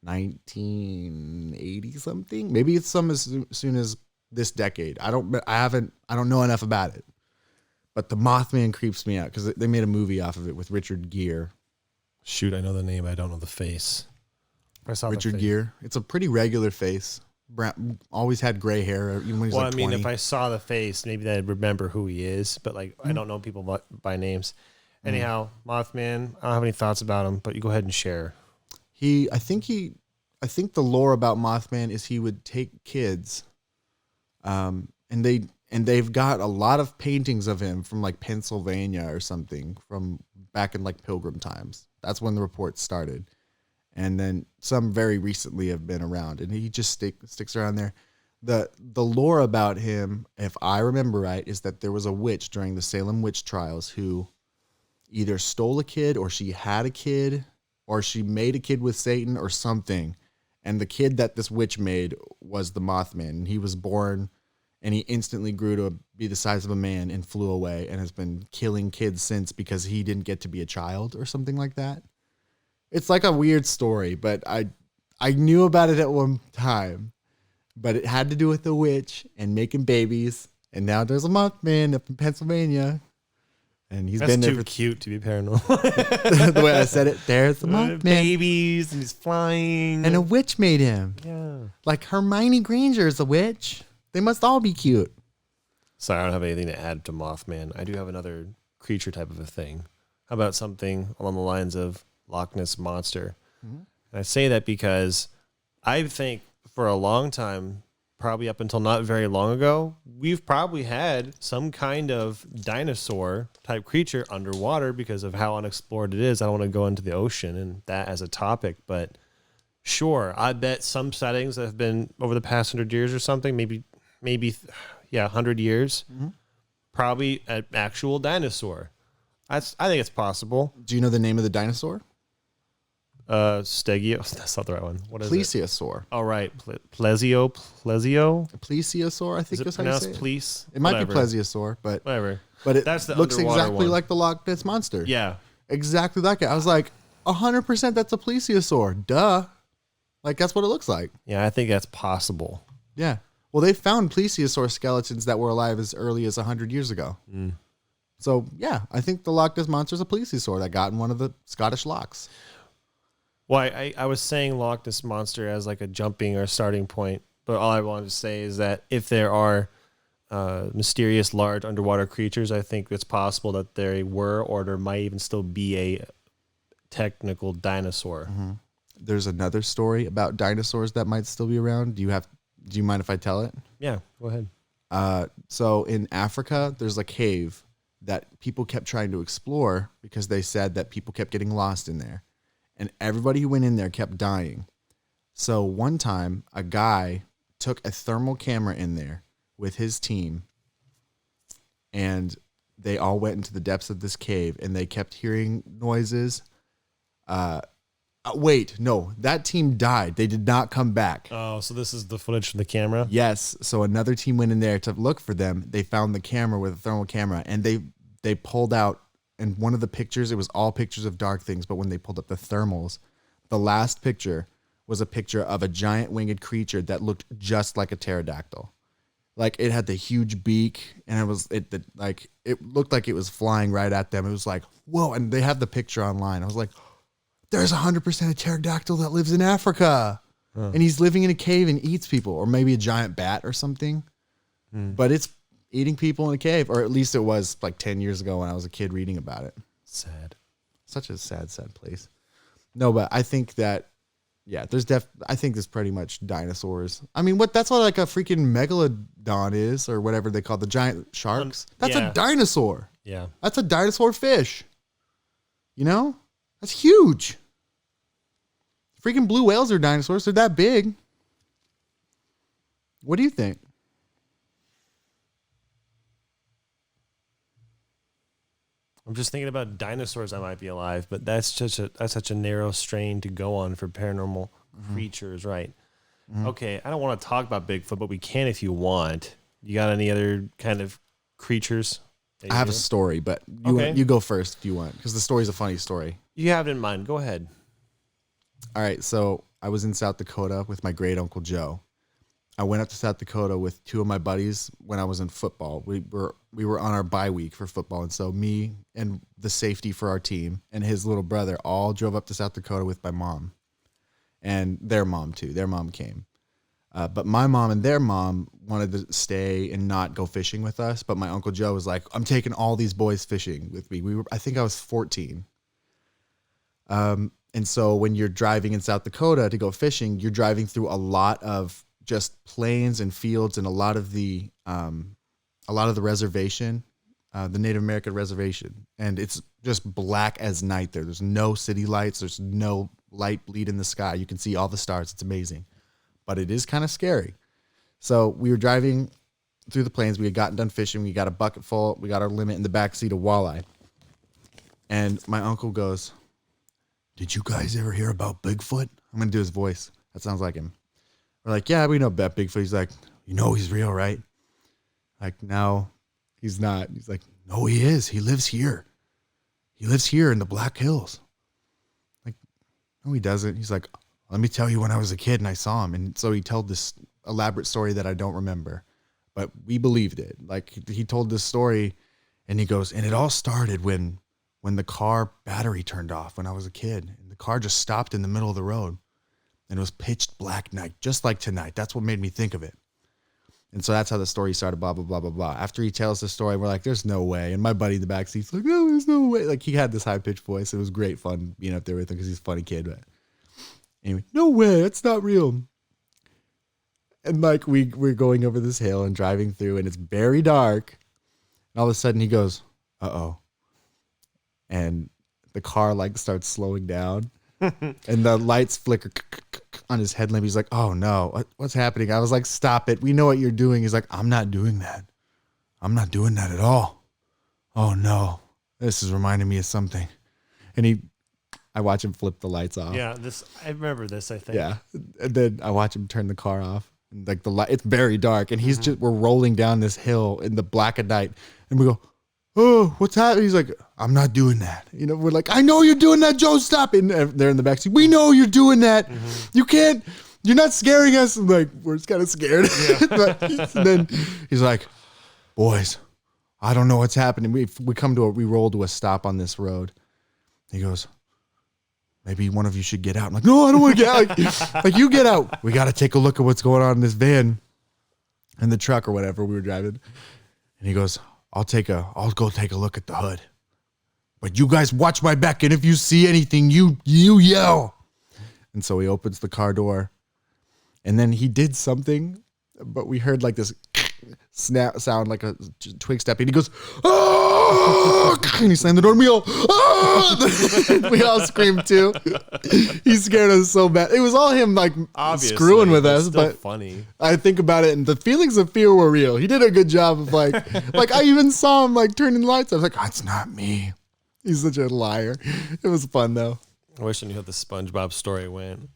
1980 something. Maybe it's some as soon as this decade. I don't know enough about it. But the Mothman creeps me out because they made a movie off of it with Richard Gere. Shoot, I know the name. I don't know the face. I saw Richard Gere. It's a pretty regular face. Brown, always had gray hair, even when he's like 20. If I saw the face, maybe I'd remember who he is. But I don't know people by names. Anyhow, Mothman. I don't have any thoughts about him, but you go ahead and share. I think the lore about Mothman is he would take kids, and they've got a lot of paintings of him from like Pennsylvania or something from back in like Pilgrim times. That's when the reports started. and then some very recently have been around, and he just sticks around there. The lore about him, if I remember right, is that there was a witch during the Salem witch trials who either stole a kid, or she had a kid, or she made a kid with Satan or something. And the kid that this witch made was the Mothman. And he was born, and he instantly grew to be the size of a man and flew away, and has been killing kids since because he didn't get to be a child or something like that. It's like a weird story, but I knew about it at one time. But it had to do with the witch and making babies. And now there's a Mothman up in Pennsylvania. And he's been there too cute to be paranormal. the way I said it, there's the Mothman. Babies, and he's flying. And a witch made him. Yeah. Like Hermione Granger is a witch. They must all be cute. Sorry, I don't have anything to add to Mothman. I do have another creature type of a thing. How about something along the lines of Loch Ness Monster? Mm-hmm. And I say that because I think for a long time, probably up until not very long ago, we've probably had some kind of dinosaur type creature underwater because of how unexplored it is. I don't want to go into the ocean and that as a topic, but sure, I bet some sightings that have been over the past 100 years or something, maybe, 100 years, probably an actual dinosaur. I think it's possible. Do you know the name of the dinosaur? Stegio. That's not the right one. What is it? Plesiosaur. Oh, right. Plesiosaur. Plesiosaur, I think Is it how you say pronounced please? it. It might be plesiosaur, but whatever. But it That's the looks underwater exactly one. like the Loch Ness Monster. Yeah. Exactly like it. I was like, 100% that's a plesiosaur. Duh. Like, that's what it looks like. Yeah, I think that's possible. Yeah. Well, they found plesiosaur skeletons that were alive as early as 100 years ago. Mm. So, yeah, I think the Loch Ness Monster is a plesiosaur that got in one of the Scottish lochs. Well, I was saying Loch Ness Monster as like a jumping or starting point, but all I wanted to say is that if there are mysterious large underwater creatures, I think it's possible that there were, or there might even still be a technical dinosaur. Mm-hmm. There's another story about dinosaurs that might still be around. Do you mind if I tell it? Yeah, go ahead. So in Africa, there's a cave that people kept trying to explore because they said that people kept getting lost in there. And everybody who went in there kept dying. So one time, a guy took a thermal camera in there with his team, and they all went into the depths of this cave, and they kept hearing noises. Wait, no, that team died. They did not come back. Oh, so this is the footage from the camera? Yes. So another team went in there to look for them. They found the camera with a thermal camera, and they pulled out. And one of the pictures, it was all pictures of dark things, but when they pulled up the thermals, the last picture was a picture of a giant winged creature that looked just like a pterodactyl. Like, it had the huge beak, and it looked like it was flying right at them. It was like, whoa! And they have the picture online. I was like, there's 100% a pterodactyl that lives in Africa, and he's living in a cave and eats people, or maybe a giant bat or something. But it's eating people in a cave, or at least it was like 10 years ago when I was a kid reading about it. Sad. Such a sad place. No, but I think that, yeah, I think there's pretty much dinosaurs. I mean, that's what like a freaking megalodon is, or whatever they call the giant sharks. That's a dinosaur. Yeah. That's a dinosaur fish. You know? That's huge. Freaking blue whales are dinosaurs. They're that big. What do you think? I'm just thinking about dinosaurs that might be alive, but that's such a narrow strain to go on for paranormal creatures, right? Mm-hmm. Okay, I don't want to talk about Bigfoot, but we can if you want. You got any other kind of creatures? I have a story, but you go first if you want, because the story's a funny story. You have it in mind. Go ahead. All right, so I was in South Dakota with my great uncle Joe. I went up to South Dakota with two of my buddies when I was in football. We were on our bye week for football, and so me and the safety for our team and his little brother all drove up to South Dakota with my mom, and their mom too. Their mom came, but my mom and their mom wanted to stay and not go fishing with us. But my uncle Joe was like, "I'm taking all these boys fishing with me." I think I was 14. And so when you're driving in South Dakota to go fishing, you're driving through a lot of just plains and fields, and a lot of the reservation, the Native American reservation, and it's just black as night there. There's no city lights. There's no light bleed in the sky. You can see all the stars. It's amazing, but it is kind of scary. So we were driving through the plains. We had gotten done fishing. We got a bucket full. We got our limit in the backseat of walleye. And my uncle goes, "Did you guys ever hear about Bigfoot?" I'm going to do his voice. That sounds like him. We're like, "Yeah, we know about Bigfoot." He's like, "You know he's real, right?" Like, "No, he's not." He's like, "No, he is. He lives here. He lives here in the Black Hills." Like, "No, he doesn't." He's like, "Let me tell you when I was a kid and I saw him." And so he told this elaborate story that I don't remember, but we believed it. Like, he told this story and he goes, "And it all started when the car battery turned off when I was a kid, and the car just stopped in the middle of the road, and it was pitch black night, just like tonight. That's what made me think of it." And so that's how the story started, blah, blah, blah, blah, blah. After he tells the story, we're like, "There's no way." And my buddy in the backseat's like, "No, there's no way." Like, he had this high-pitched voice. It was great fun being up there with him because he's a funny kid. But anyway, "No way, it's not real." And like, we're going over this hill and driving through, and it's very dark. And all of a sudden he goes, "Uh-oh." And the car like starts slowing down and the lights flicker on his headlamp. He's like, "Oh no, what's happening?" I was like, "Stop it. We know what you're doing." He's like, "I'm not doing that. I'm not doing that at all. Oh no, this is reminding me of something." And I watch him flip the lights off. Yeah, I remember this, I think. Yeah. And then I watch him turn the car off. And like the light, it's very dark. And we're rolling down this hill in the black of night. And we go, "Oh, what's happening?" He's like, "I'm not doing that." You know, we're like, "I know you're doing that, Joe. Stop it." And they're in the backseat. "We know you're doing that. You can't, you're not scaring us." And like, we're just kind of scared. Yeah. But then he's like, "Boys, I don't know what's happening." We roll to a stop on this road. He goes, "Maybe one of you should get out." I'm like, "No, I don't want to get out." Like, "You get out. We got to take a look at what's going on in this van and the truck," or whatever we were driving. And he goes, I'll go take a look at the hood. But you guys watch my back, and if you see anything, you yell." And so he opens the car door, and then he did something, but we heard like this snap sound, like a twig step, and he goes, "Oh!" And he slammed the door, and we all, "Oh!" We all screamed too. He scared us so bad. It was all him, like, obviously screwing with us, but funny. I think about it, and the feelings of fear were real. He did a good job of like I even saw him like turning lights. I was like, "That's not me." He's such a liar. It was fun though. I wish I knew how the SpongeBob story went.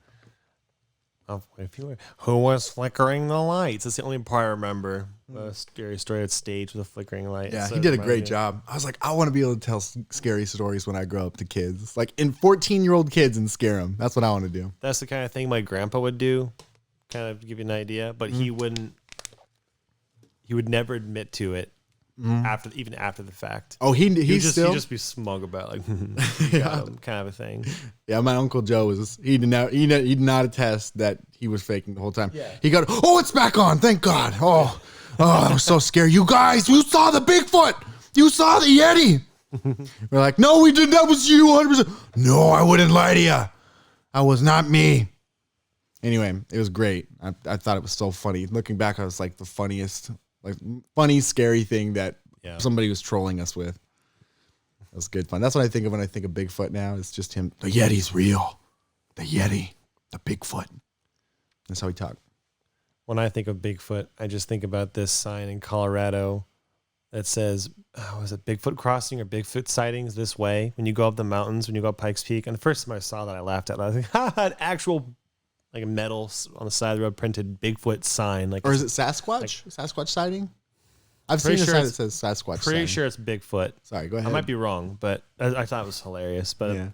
Who was flickering the lights? That's the only part I remember. A scary story at stage with a flickering light. Yeah, so he did a great job. I was like, I want to be able to tell scary stories when I grow up to kids, like in 14-year-old kids, and scare them. That's what I want to do. That's the kind of thing my grandpa would do, kind of to give you an idea. But he wouldn't. He would never admit to it even after the fact. Oh, he'd just be smug about like yeah, kind of a thing. Yeah, my Uncle Joe he did not attest that he was faking the whole time. Yeah. He got, "Oh, it's back on, thank God." Oh, I was so scared. "You guys, you saw the Bigfoot. You saw the Yeti." We're like, "No, we didn't. That was you 100%. "No, I wouldn't lie to you. That was not me." Anyway, it was great. I thought it was so funny. Looking back, I was like the funniest, like funny, scary thing that somebody was trolling us with. It was good fun. That's what I think of when I think of Bigfoot now. It's just him. The Yeti's real. The Yeti. The Bigfoot. That's how he talked. When I think of Bigfoot, I just think about this sign in Colorado that says, was it Bigfoot crossing or Bigfoot sightings this way? When you go up the mountains, when you go up Pikes Peak. And the first time I saw that, I laughed out loud. I was like, an actual, like a metal on the side of the road printed Bigfoot sign. Like, or is it Sasquatch? Sasquatch sighting? I've seen a sign that says Sasquatch. Pretty sure it's Bigfoot. Sorry, go ahead. I might be wrong, but I thought it was hilarious. But yeah.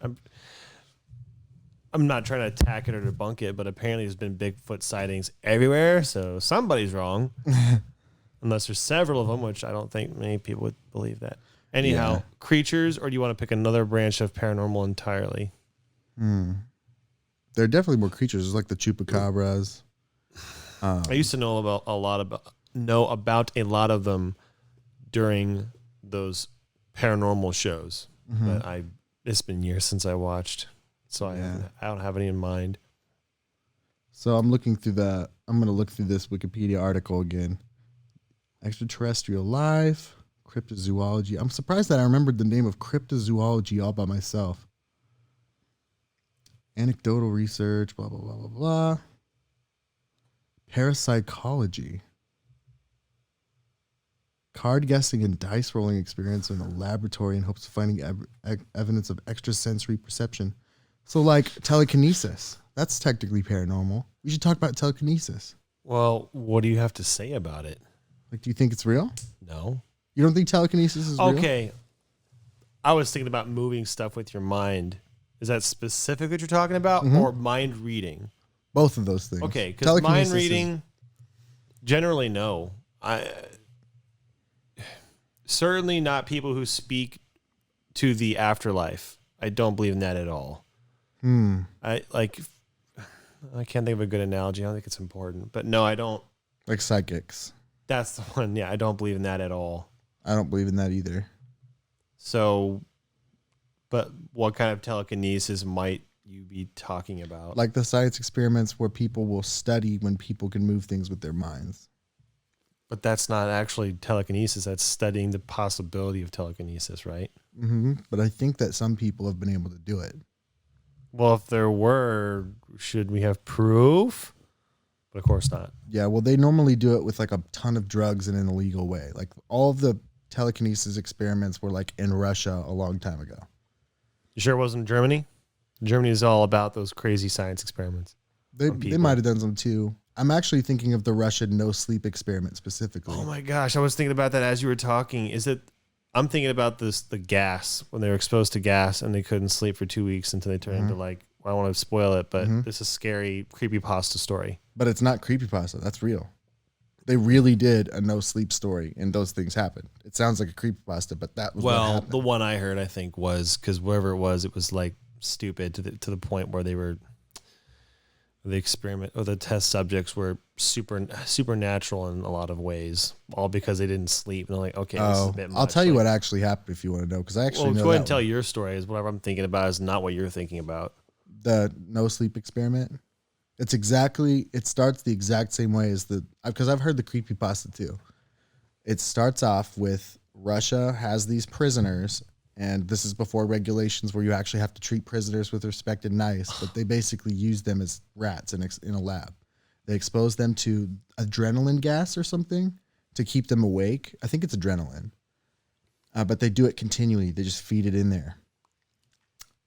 I'm not trying to attack it or debunk it, but apparently there's been Bigfoot sightings everywhere, so somebody's wrong. Unless there's several of them, which I don't think many people would believe that. Anyhow, creatures, or do you want to pick another branch of paranormal entirely? There are definitely more creatures. There's like the chupacabras. I used to know about a lot of them during those paranormal shows, but it's been years since I watched. So I don't have any in mind. So I'm going to look through this Wikipedia article again. Extraterrestrial life, cryptozoology. I'm surprised that I remembered the name of cryptozoology all by myself. Anecdotal research, blah, blah, blah, blah, blah. Parapsychology. Card guessing and dice rolling experience in a laboratory in hopes of finding evidence of extrasensory perception. So, like telekinesis. That's technically paranormal. We should talk about telekinesis. Well, what do you have to say about it? Like, do you think it's real? No. You don't think telekinesis is real? Okay. I was thinking about moving stuff with your mind. Is that specific what you're talking about, or mind reading? Both of those things. Okay, because mind reading, generally no. Certainly not people who speak to the afterlife. I don't believe in that at all. I can't think of a good analogy. I don't think it's important, but no, I don't. Like psychics. That's the one. Yeah, I don't believe in that at all. I don't believe in that either. So, but what kind of telekinesis might you be talking about? Like the science experiments where people will study when people can move things with their minds. But that's not actually telekinesis. That's studying the possibility of telekinesis, right? Mm-hmm. But I think that some people have been able to do it. Well, if there were, should we have proof? But of course not. Yeah, well, they normally do it with like a ton of drugs in an illegal way. Like all of the telekinesis experiments were like in Russia a long time ago. You sure it wasn't Germany? Germany is all about those crazy science experiments. They might have done some too. I'm actually thinking of the Russian no sleep experiment specifically. Oh my gosh, I was thinking about that as you were talking. I'm thinking about the gas, when they were exposed to gas and they couldn't sleep for 2 weeks until they turned into like, well, I don't want to spoil it, but this is a scary creepypasta story. But it's not creepypasta. That's real. They really did a no sleep story and those things happened. It sounds like a creepypasta, but that was what happened. The one I heard, I think, was because wherever it was like stupid to the point where they were, the experiment or the test subjects were supernatural in a lot of ways, all because they didn't sleep. And they're like, okay, this is a bit much. I'll tell you what actually happened if you want to know, because I actually know. Go ahead and tell your story. Is whatever I'm thinking about is not what you're thinking about. The no sleep experiment. It starts the exact same way as because I've heard the creepypasta too. It starts off with Russia has these prisoners, and this is before regulations where you actually have to treat prisoners with respect and nice, but they basically use them as rats in a lab. They expose them to adrenaline gas or something to keep them awake. I think it's adrenaline, but they do it continually. They just feed it in there.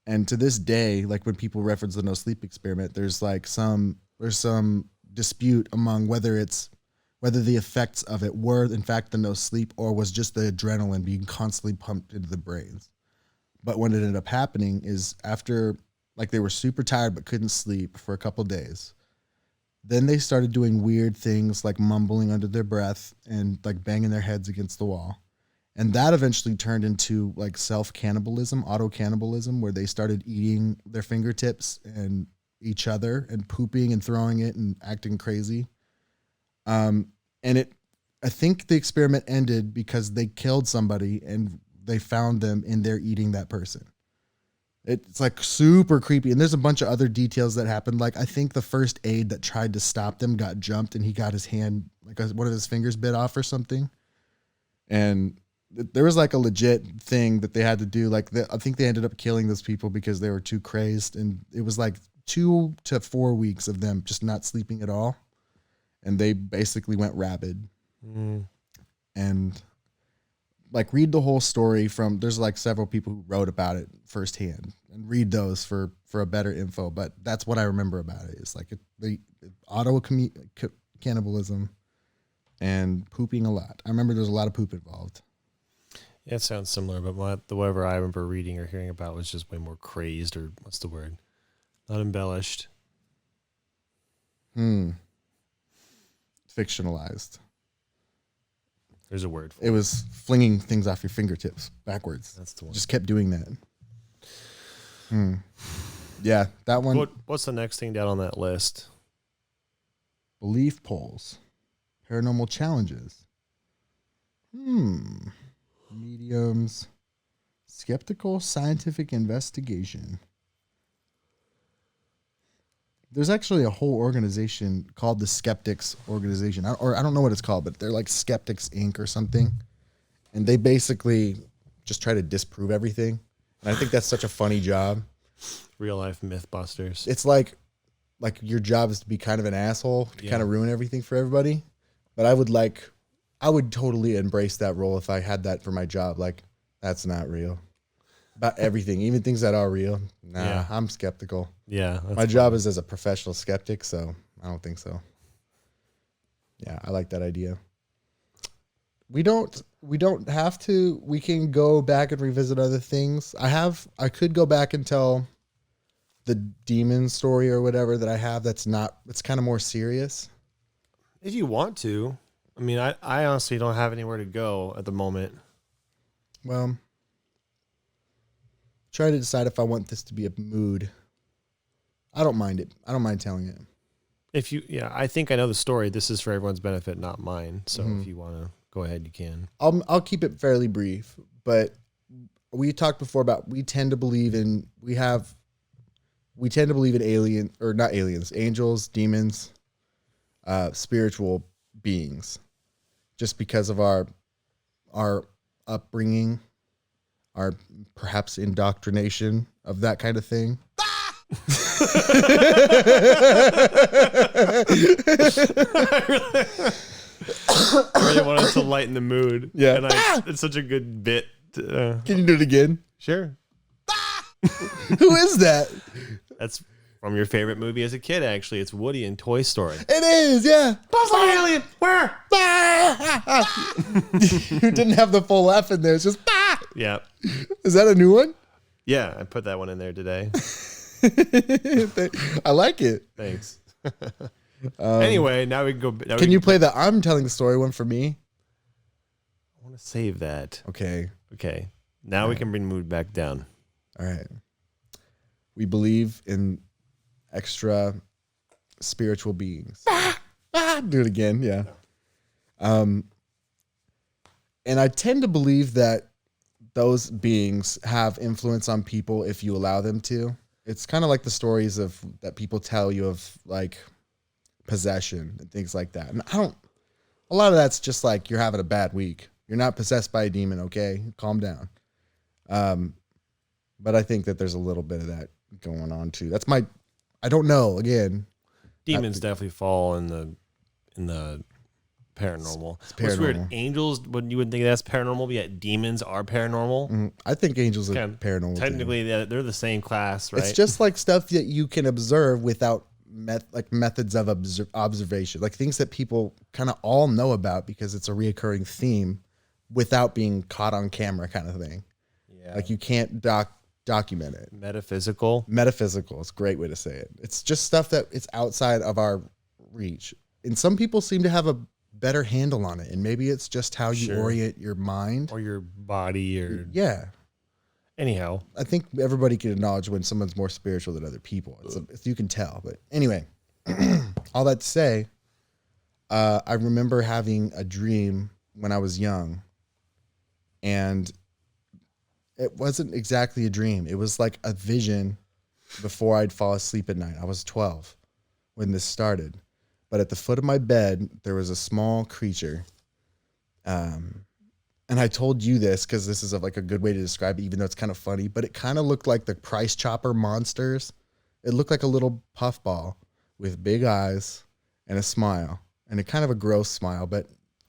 And to this day, like when people reference the no sleep experiment, there's some dispute among whether the effects of it were in fact the no sleep or was just the adrenaline being constantly pumped into the brains. But what ended up happening is after like they were super tired but couldn't sleep for a couple of days, then they started doing weird things like mumbling under their breath and like banging their heads against the wall. And that eventually turned into like self-cannibalism, auto-cannibalism, where they started eating their fingertips and each other and pooping and throwing it and acting crazy. I think the experiment ended because they killed somebody and they found them in there eating that person. It's like super creepy. And there's a bunch of other details that happened. Like I think the first aide that tried to stop them got jumped and he got his hand, like one of his fingers bit off or something. And there was like a legit thing that they had to do. Like I think they ended up killing those people because they were too crazed. And it was like 2 to 4 weeks of them just not sleeping at all. And they basically went rabid. And like read the whole story there's like several people who wrote about it firsthand and read those for a better info. But that's what I remember about it. It's like the auto cannibalism and pooping a lot. I remember there's a lot of poop involved. Yeah, it sounds similar, but whatever I remember reading or hearing about was just way more crazed, or what's the word? Not embellished. Fictionalized. There's a word for it. It was flinging things off your fingertips backwards. That's the one. Just kept doing that. Yeah, that one. What's the next thing down on that list? Belief polls. Paranormal challenges. Mediums. Skeptical scientific investigation. There's actually a whole organization called the Skeptics Organization. I don't know what it's called, but they're like Skeptics Inc. or something. And they basically just try to disprove everything. And I think that's such a funny job. Real life Mythbusters. It's like your job is to be kind of an asshole to kind of ruin everything for everybody. But I would totally embrace that role if I had that for my job. Like, that's not real. About everything, even things that are real. Nah, I'm skeptical. Yeah. My job is as a professional skeptic, so I don't think so. Yeah, I like that idea. We don't have to. We can go back and revisit other things. I could go back and tell the demon story or whatever that I have. It's kind of more serious. If you want to. I mean, I honestly don't have anywhere to go at the moment. Well, try to decide if I want this to be a mood. I don't mind it. I don't mind telling it. I think I know the story. This is for everyone's benefit, not mine. So if you want to go ahead, you can. I'll keep it fairly brief, but we talked before about we tend to believe in angels, demons, spiritual beings, just because of our upbringing, our perhaps indoctrination of that kind of thing. I really wanted to lighten the mood. Yeah. And it's such a good bit. Can you do it again? Sure. Who is that? That's from your favorite movie as a kid, actually. It's Woody in Toy Story. It is, yeah. Buzz the alien! Where? You didn't have the full laugh in there. It's just, Yeah. Is that a new one? Yeah, I put that one in there today. I like it. Thanks. Anyway, now we can go. Can you play the I'm telling the story one for me? I want to save that. Okay. Now we can bring the mood back down. All right. We believe in extra spiritual beings. Do it again. Yeah. And I tend to believe that those beings have influence on people if you allow them to. It's kind of like the stories that people tell you of like possession and things like that. And a lot of that's just like you're having a bad week. You're not possessed by a demon, okay? Calm down. But I think that there's a little bit of that going on too. I don't know. Again, demons definitely fall in the paranormal. It's What's weird? paranormal. Angels, you wouldn't think that's paranormal, but yet demons are paranormal. I think angels are Okay. paranormal. Technically, they're the same class, right? It's just like stuff that you can observe without methods of observation, like things that people kind of all know about because it's a reoccurring theme without being caught on camera kind of thing. Yeah. Like you can't document it. Metaphysical. It's a great way to say it. It's just stuff that it's outside of our reach. And some people seem to have a better handle on it. And maybe it's just how you orient your mind. Or your body or... Yeah. Anyhow. I think everybody can acknowledge when someone's more spiritual than other people. You can tell. But anyway, all that to say, I remember having a dream when I was young. And it wasn't exactly a dream. It was like a vision before I'd fall asleep at night. I was 12 when this started. But at the foot of my bed, there was a small creature. And I told you this because this is like a good way to describe it, even though it's kind of funny. But it kind of looked like the Price Chopper monsters. It looked like a little puffball with big eyes and a smile. And a kind of a gross smile.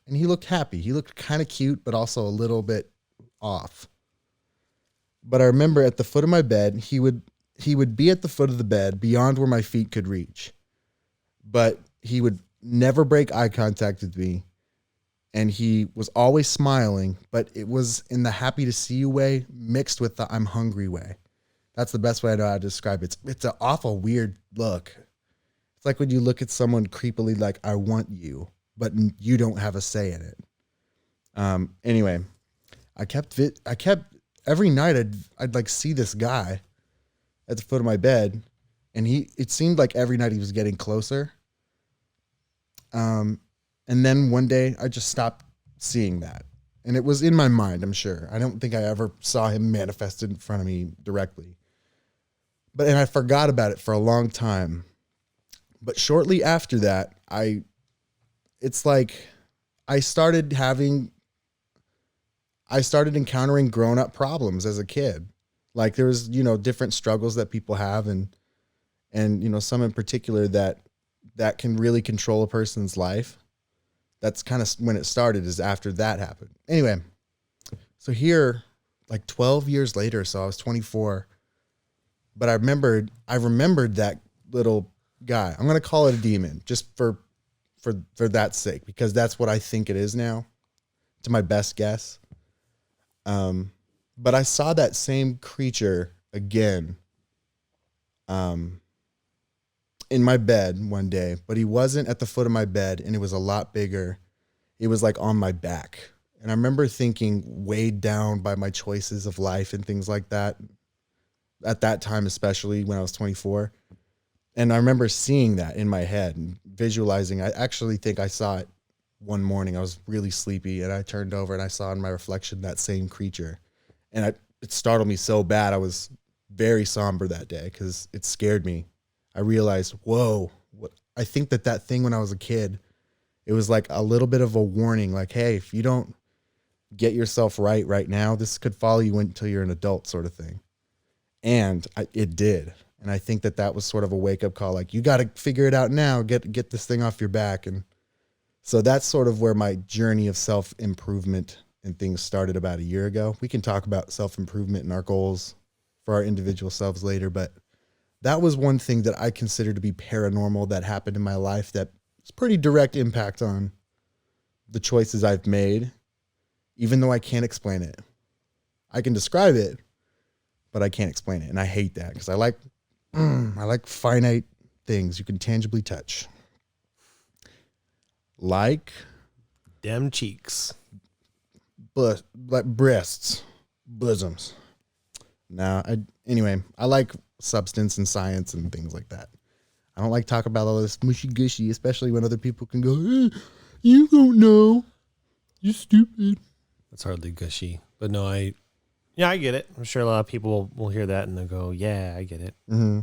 And he looked happy. He looked kind of cute, but also a little bit off. But I remember at the foot of my bed, he would be at the foot of the bed beyond where my feet could reach. But he would never break eye contact with me. And he was always smiling, but it was in the happy to see you way mixed with the I'm hungry way. That's the best way I know how to describe it. It's an awful weird look. It's like when you look at someone creepily like, I want you, but you don't have a say in it. Anyway, I kept every night I'd like see this guy at the foot of my bed, and it seemed like every night he was getting closer. And then one day I just stopped seeing that. And it was in my mind, I'm sure. I don't think I ever saw him manifested in front of me directly. And I forgot about it for a long time. But shortly after that, I started encountering grown-up problems as a kid. Like there was, different struggles that people have and some in particular that can really control a person's life. That's kind of when it started, is after that happened. Anyway, so here, like 12 years later, so I was 24, but I remembered that little guy. I'm going to call it a demon just for that sake, because that's what I think it is now, to my best guess. But I saw that same creature again, in my bed one day, but he wasn't at the foot of my bed, and it was a lot bigger. It was like on my back. And I remember thinking, weighed down by my choices of life and things like that, at that time, especially when I was 24. And I remember seeing that in my head and visualizing. I actually think I saw it one morning. I was really sleepy, and I turned over and I saw in my reflection that same creature. And it startled me so bad. I was very somber that day because it scared me. I realized, whoa, I think that thing when I was a kid, it was like a little bit of a warning, like, hey, if you don't get yourself right now, this could follow you until you're an adult, sort of thing. And it did. And I think that was sort of a wake-up call, like, you got to figure it out now, get this thing off your back. And so that's sort of where my journey of self-improvement and things started about a year ago. We can talk about self-improvement and our goals for our individual selves later, but that was one thing that I consider to be paranormal that happened in my life that was pretty direct impact on the choices I've made, even though I can't explain it. I can describe it, but I can't explain it. And I hate that because I like finite things you can tangibly touch. Like Dem cheeks. But like breasts, bosoms. Anyway, I like substance and science and things like that. I don't like talk about all this mushy gushy, especially when other people can go, you don't know, you're stupid. That's hardly gushy, but no, I get it. I'm sure a lot of people will hear that and they'll go, yeah, I get it. Mm-hmm.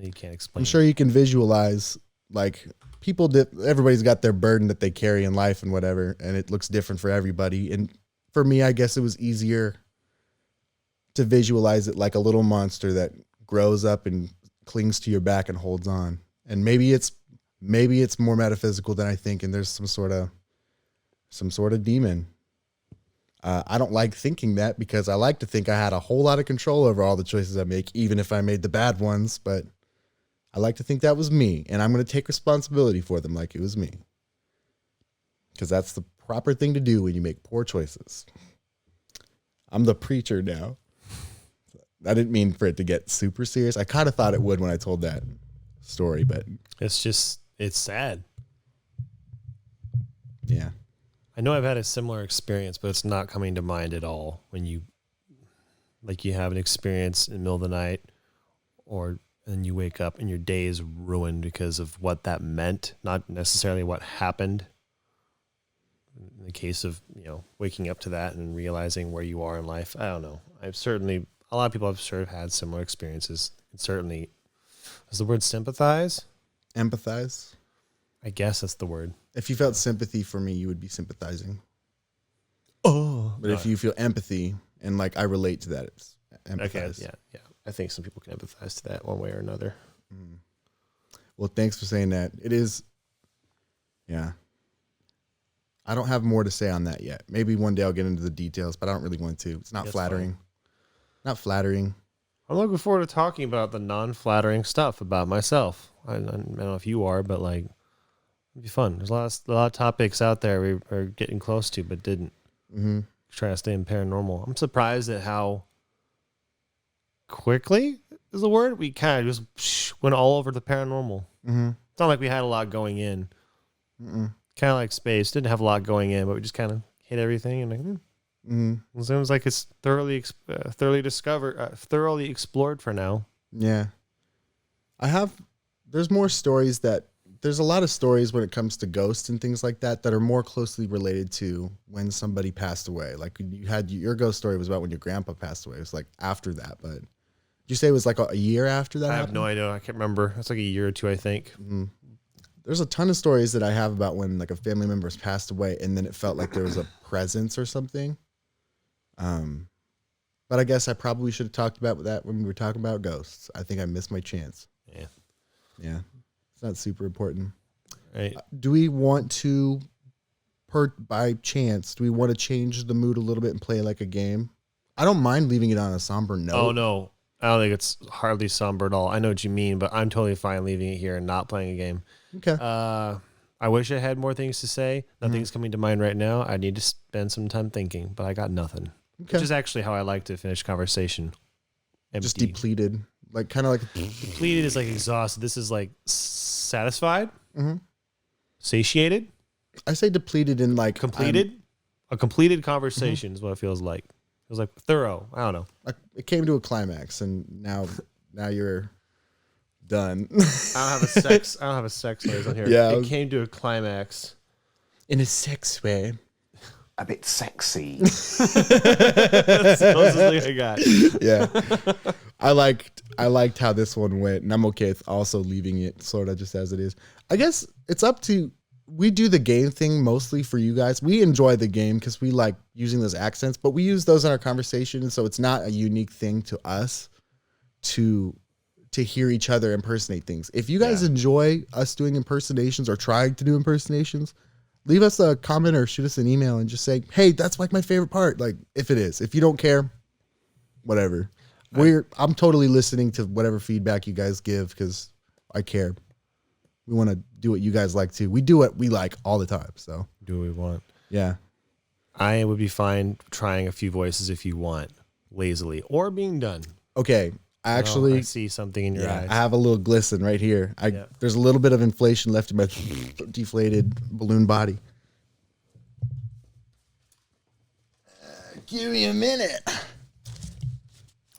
You can't explain. I'm sure you can visualize, like, everybody's got their burden that they carry in life and whatever, and it looks different for everybody. And for me, I guess it was easier to visualize it like a little monster that grows up and clings to your back and holds on. And maybe it's more metaphysical than I think, and there's some sort of demon. I don't like thinking that because I like to think I had a whole lot of control over all the choices I make, even if I made the bad ones. But I like to think that was me, and I'm going to take responsibility for them like it was me, because that's the proper thing to do when you make poor choices. I'm the preacher now. I didn't mean for it to get super serious. I kind of thought it would when I told that story, but it's sad. Yeah. I know I've had a similar experience, but it's not coming to mind at all when you have an experience in the middle of the night and you wake up and your day is ruined because of what that meant, not necessarily what happened. In the case of, waking up to that and realizing where you are in life, I don't know. A lot of people have sort of had similar experiences. And certainly, is the word sympathize? Empathize? I guess that's the word. If you felt sympathy for me, you would be sympathizing. Oh. But if you feel empathy and I relate to that, it's empathize. Okay, yeah. I think some people can empathize to that one way or another. Well, thanks for saying that. It is, yeah. I don't have more to say on that yet. Maybe one day I'll get into the details, but I don't really want to. It's not flattering. Fine. Not flattering. I'm looking forward to talking about the non-flattering stuff about myself. I don't know if you are, but it'd be fun. There's a lot of topics out there we are getting close to, but didn't. Mm-hmm. Try to stay in paranormal. I'm surprised at how quickly is the word. We kind of just went all over the paranormal. Mm-hmm. It's not like we had a lot going in. Mm-mm. Kind of like space. Didn't have a lot going in, but we just kind of hit everything and It seems like it's thoroughly explored for now. Yeah. There's more stories there's a lot of stories when it comes to ghosts and things like that are more closely related to when somebody passed away. Like you had your ghost story was about when your grandpa passed away. It was after that, but did you say it was a year after that? I have no idea. I can't remember. It's a year or two, I think. Mm-hmm. There's a ton of stories that I have about when a family member's passed away and then it felt like there was a presence or something. But I guess I probably should have talked about that when we were talking about ghosts. I think I missed my chance. Yeah. Yeah. It's not super important. Right. Do we want to, by chance, do we want to change the mood a little bit and play like a game? I don't mind leaving it on a somber note. Oh, no. I don't think it's hardly somber at all. I know what you mean, but I'm totally fine leaving it here and not playing a game. Okay. I wish I had more things to say. Nothing's coming to mind right now. I need to spend some time thinking, but I got nothing. Okay. Which is actually how I like to finish conversation. Empty. Just depleted. Like kind of like Depleted is like exhausted. This is like satisfied, satiated, I say depleted in like completed. A completed conversation is what it feels like. It was like thorough. I don't know. It came to a climax, and now you're done. I don't have a sex noise on here. Yeah, it came to a climax in a sex way. A bit sexy. That's the closest thing I got. Yeah, I liked how this one went, and I'm okay with also leaving it sort of just as it is. I guess it's up to. We do the game thing mostly for you guys. We enjoy the game because we like using those accents, but we use those in our conversation, so it's not a unique thing to us to hear each other impersonate things. If you guys enjoy us doing impersonations or trying to do impersonations, leave us a comment or shoot us an email and just say, hey, that's like my favorite part. Like if it is, if you don't care, whatever. I'm totally listening to whatever feedback you guys give because I care. We want to do what you guys like too. We do what we like all the time. So Do what we want. yeah. I would be fine trying a few voices if you want, lazily, or being done. Okay. Actually, I see something in your eyes. I have a little glisten right here. There's a little bit of inflation left in my deflated balloon body. Give me a minute.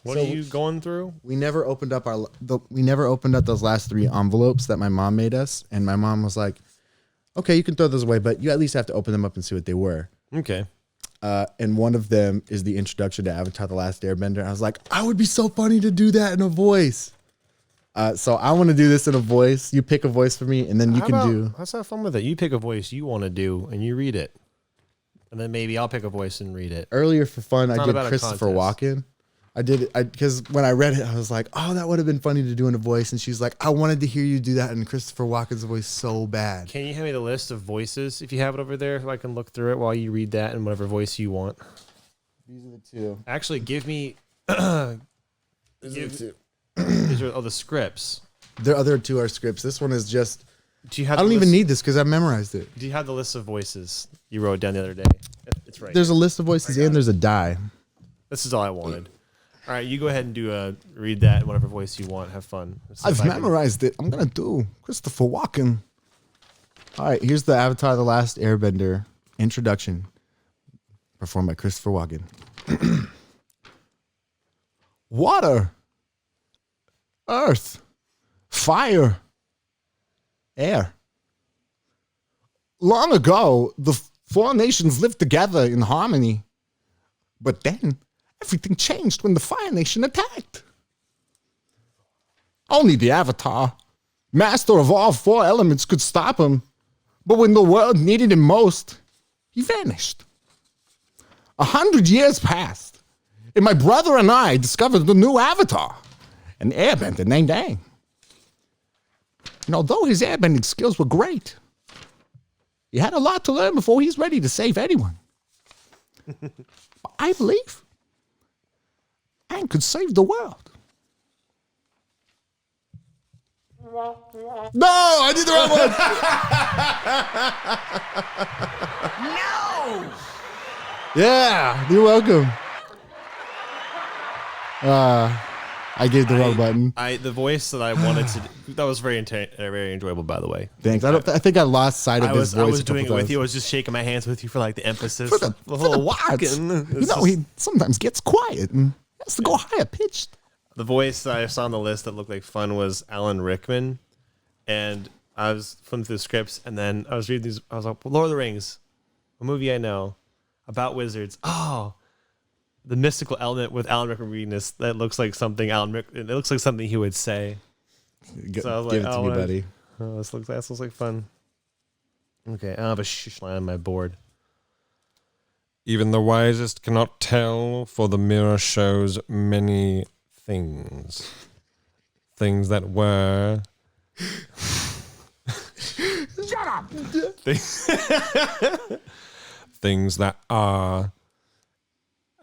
What are you going through? We never opened up those last 3 envelopes that my mom made us, and my mom was like, "Okay, you can throw those away, but you at least have to open them up and see what they were." Okay. And one of them is the introduction to Avatar: The Last Airbender. And I was like, I would be so funny to do that in a voice. So I want to do this in a voice. You pick a voice for me, and then Let's have fun with it. You pick a voice you want to do, and you read it. And then maybe I'll pick a voice and read it. Earlier for fun, I did about a Christopher contest. Walken. I did it because when I read it, I was like, oh, that would have been funny to do in a voice. And she's like, I wanted to hear you do that in Christopher Walken's voice so bad. Can you hand me the list of voices if you have it over there so I can look through it while you read that in whatever voice you want? These are the 2. Actually, give me These are the 2. these are the scripts. The other 2 are scripts. This one is just, Do you have I don't the even list- need this because I memorized it. Do you have the list of voices you wrote down the other day? It's right. There's a list of voices and there's a die. This is all I wanted. All right, you go ahead and read that in whatever voice you want. Have fun. Let's see if I've I can- memorized it. I'm going to do Christopher Walken. All right, here's the Avatar: The Last Airbender introduction performed by Christopher Walken. Water, earth, fire, air. Long ago, the 4 nations lived together in harmony. But then, everything changed when the Fire Nation attacked. Only the Avatar, master of all 4 elements, could stop him. But when the world needed him most, he vanished. 100 years passed, and my brother and I discovered the new Avatar, an airbender named Aang. And although his airbending skills were great, he had a lot to learn before he's ready to save anyone. But I believe Aang could save the world. No, I did the wrong one. No. Yeah, you're welcome. I gave the wrong button. The voice that I wanted to do, that was very enjoyable, by the way. Thanks. I think I lost sight of his voice. I was a couple doing it with times. you. I was just shaking my hands with you for like the emphasis. For the whole parts. walking. You know, he sometimes gets quiet and has to go higher pitched. The voice that I saw on the list that looked like fun was Alan Rickman. And I was flipping through the scripts, and then I was reading these. I was like, Lord of the Rings, a movie I know about wizards. Oh, the mystical element with Alan Rickman reading this. That looks like something it looks like something he would say. So I was Give like, it to me, buddy. Oh, this looks like fun. Okay, I have a shush line on my board. Even the wisest cannot tell, for the mirror shows many things. Things that were. Shut up! Things that are.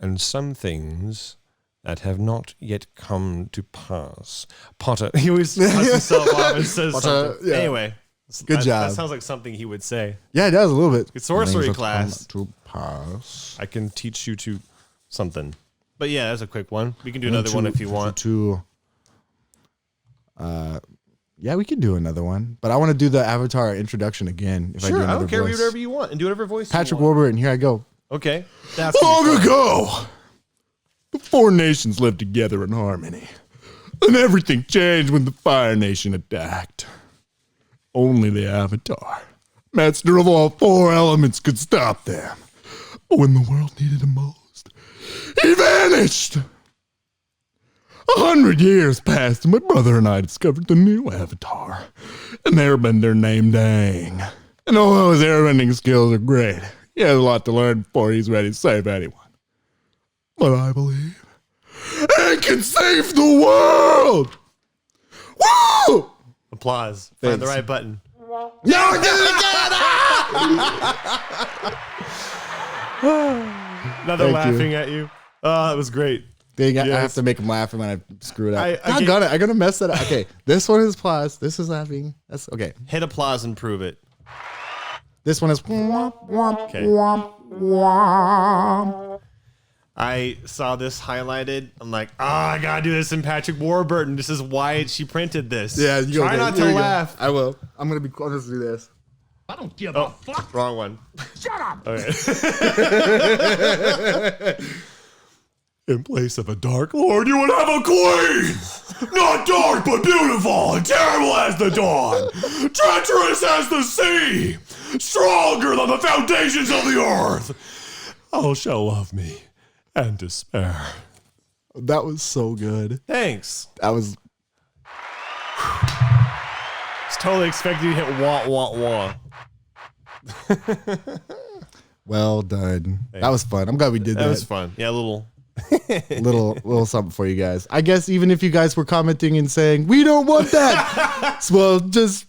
And some things that have not yet come to pass. Potter. He always cuts himself off and says Potter, something. yeah. Anyway. Good job. That sounds like something he would say. Yeah, it does a little bit. It's sorcery Things that class. come to pass. I can teach you to something. But yeah, that's a quick one. We can do another one if you want. Yeah, we could do another one. But I want to do the Avatar introduction again. If Sure, I do I another don't care. voice. Whatever you want. And do whatever voice Patrick you want. Warburton, here I go. Okay. That's Long ago, the four nations lived together in harmony. And everything changed when the Fire Nation attacked. Only the Avatar, master of all four elements, could stop them. But when the world needed him most, he vanished. 100 years passed, and my brother and I discovered the new Avatar, an Airbender named Aang. And although his airbending skills are great, he has a lot to learn before he's ready to save anyone. But I believe Aang can save the world! Woo! Applause. Find the Thanks. right button. No, do it again! Another Thank laughing at you. Oh, that was great. Dang, I Yes. have to make him laugh when I screw it up. I I'm gonna mess that up. Okay, this one is applause. This is laughing. That's okay. Hit applause and prove it. This one is. Okay. I saw this highlighted. I'm like, I gotta do this in Patrick Warburton. This is why she printed this. Yeah, you Try go, not here to you go. laugh. I will. I'm gonna be. I'll just do this. I don't give a fuck. Wrong one. Shut up! Okay. In place of a Dark Lord, you would have a queen! Not dark, but beautiful, and terrible as the dawn, treacherous as the sea, stronger than the foundations of the earth. All shall love me and despair. That was so good. Thanks. That was. I was totally expecting you to hit wah, wah, wah. Well done. That was fun. I'm glad we did That that. was fun. Yeah, a little. little something for you guys. I guess even if you guys were commenting and saying we don't want that, well, just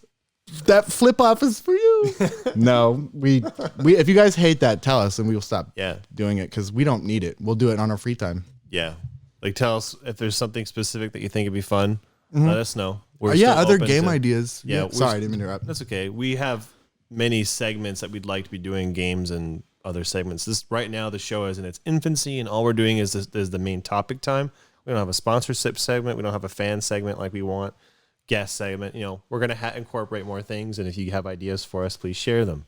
that flip off is for you. No, we if you guys hate that, tell us and we will stop doing it because we don't need it. We'll do it on our free time. Yeah. Like, tell us if there's something specific that you think would be fun. Let us know. We're Yeah, still other open game to- ideas. Yeah, Yeah, sorry, I didn't interrupt. That's okay. We have many segments that we'd like to be doing, games and other segments. This right now, the show is in its infancy, and all we're doing is the main topic time. We don't have a sponsorship segment. We don't have a fan segment like we want. Guest segment. You know, we're gonna incorporate more things, and if you have ideas for us, please share them,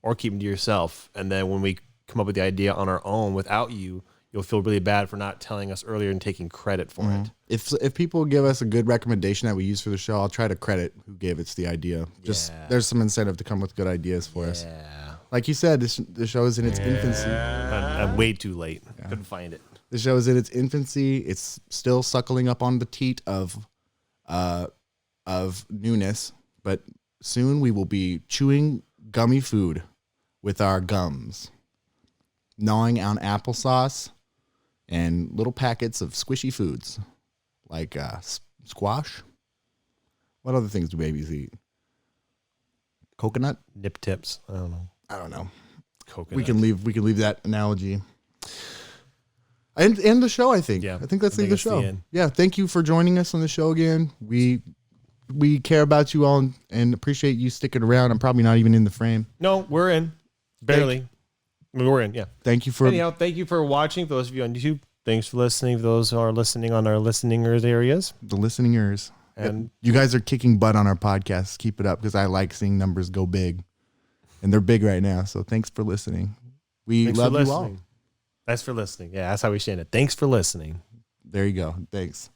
or keep them to yourself. And then when we come up with the idea on our own without you, you'll feel really bad for not telling us earlier and taking credit for it. If people give us a good recommendation that we use for the show, I'll try to credit who gave us the idea. Just there's some incentive to come with good ideas for us. Like you said, the show is in its infancy. I'm way too late. Couldn't find it. The show is in its infancy. It's still suckling up on the teat of newness, but soon we will be chewing gummy food with our gums, gnawing on applesauce and little packets of squishy foods like squash. What other things do babies eat? Coconut? Nip tips. I don't know. I don't know. Coconut. We can leave that analogy. And end the show, I think. Yeah, I think that's I think the it's the show. end. Yeah, thank you for joining us on the show again. We care about you all and appreciate you sticking around. I'm probably not even in the frame. No, we're in. Barely. We're in, yeah. Thank you for Anyhow, thank you for watching. For those of you on YouTube, thanks for listening. For those who are listening on our listening areas. the listening ears. And You guys are kicking butt on our podcast. Keep it up because I like seeing numbers go big. And they're big right now. So thanks for listening. We thanks love for you all. listening. Thanks for listening. Yeah, that's how we say it. Thanks for listening. There you go. Thanks.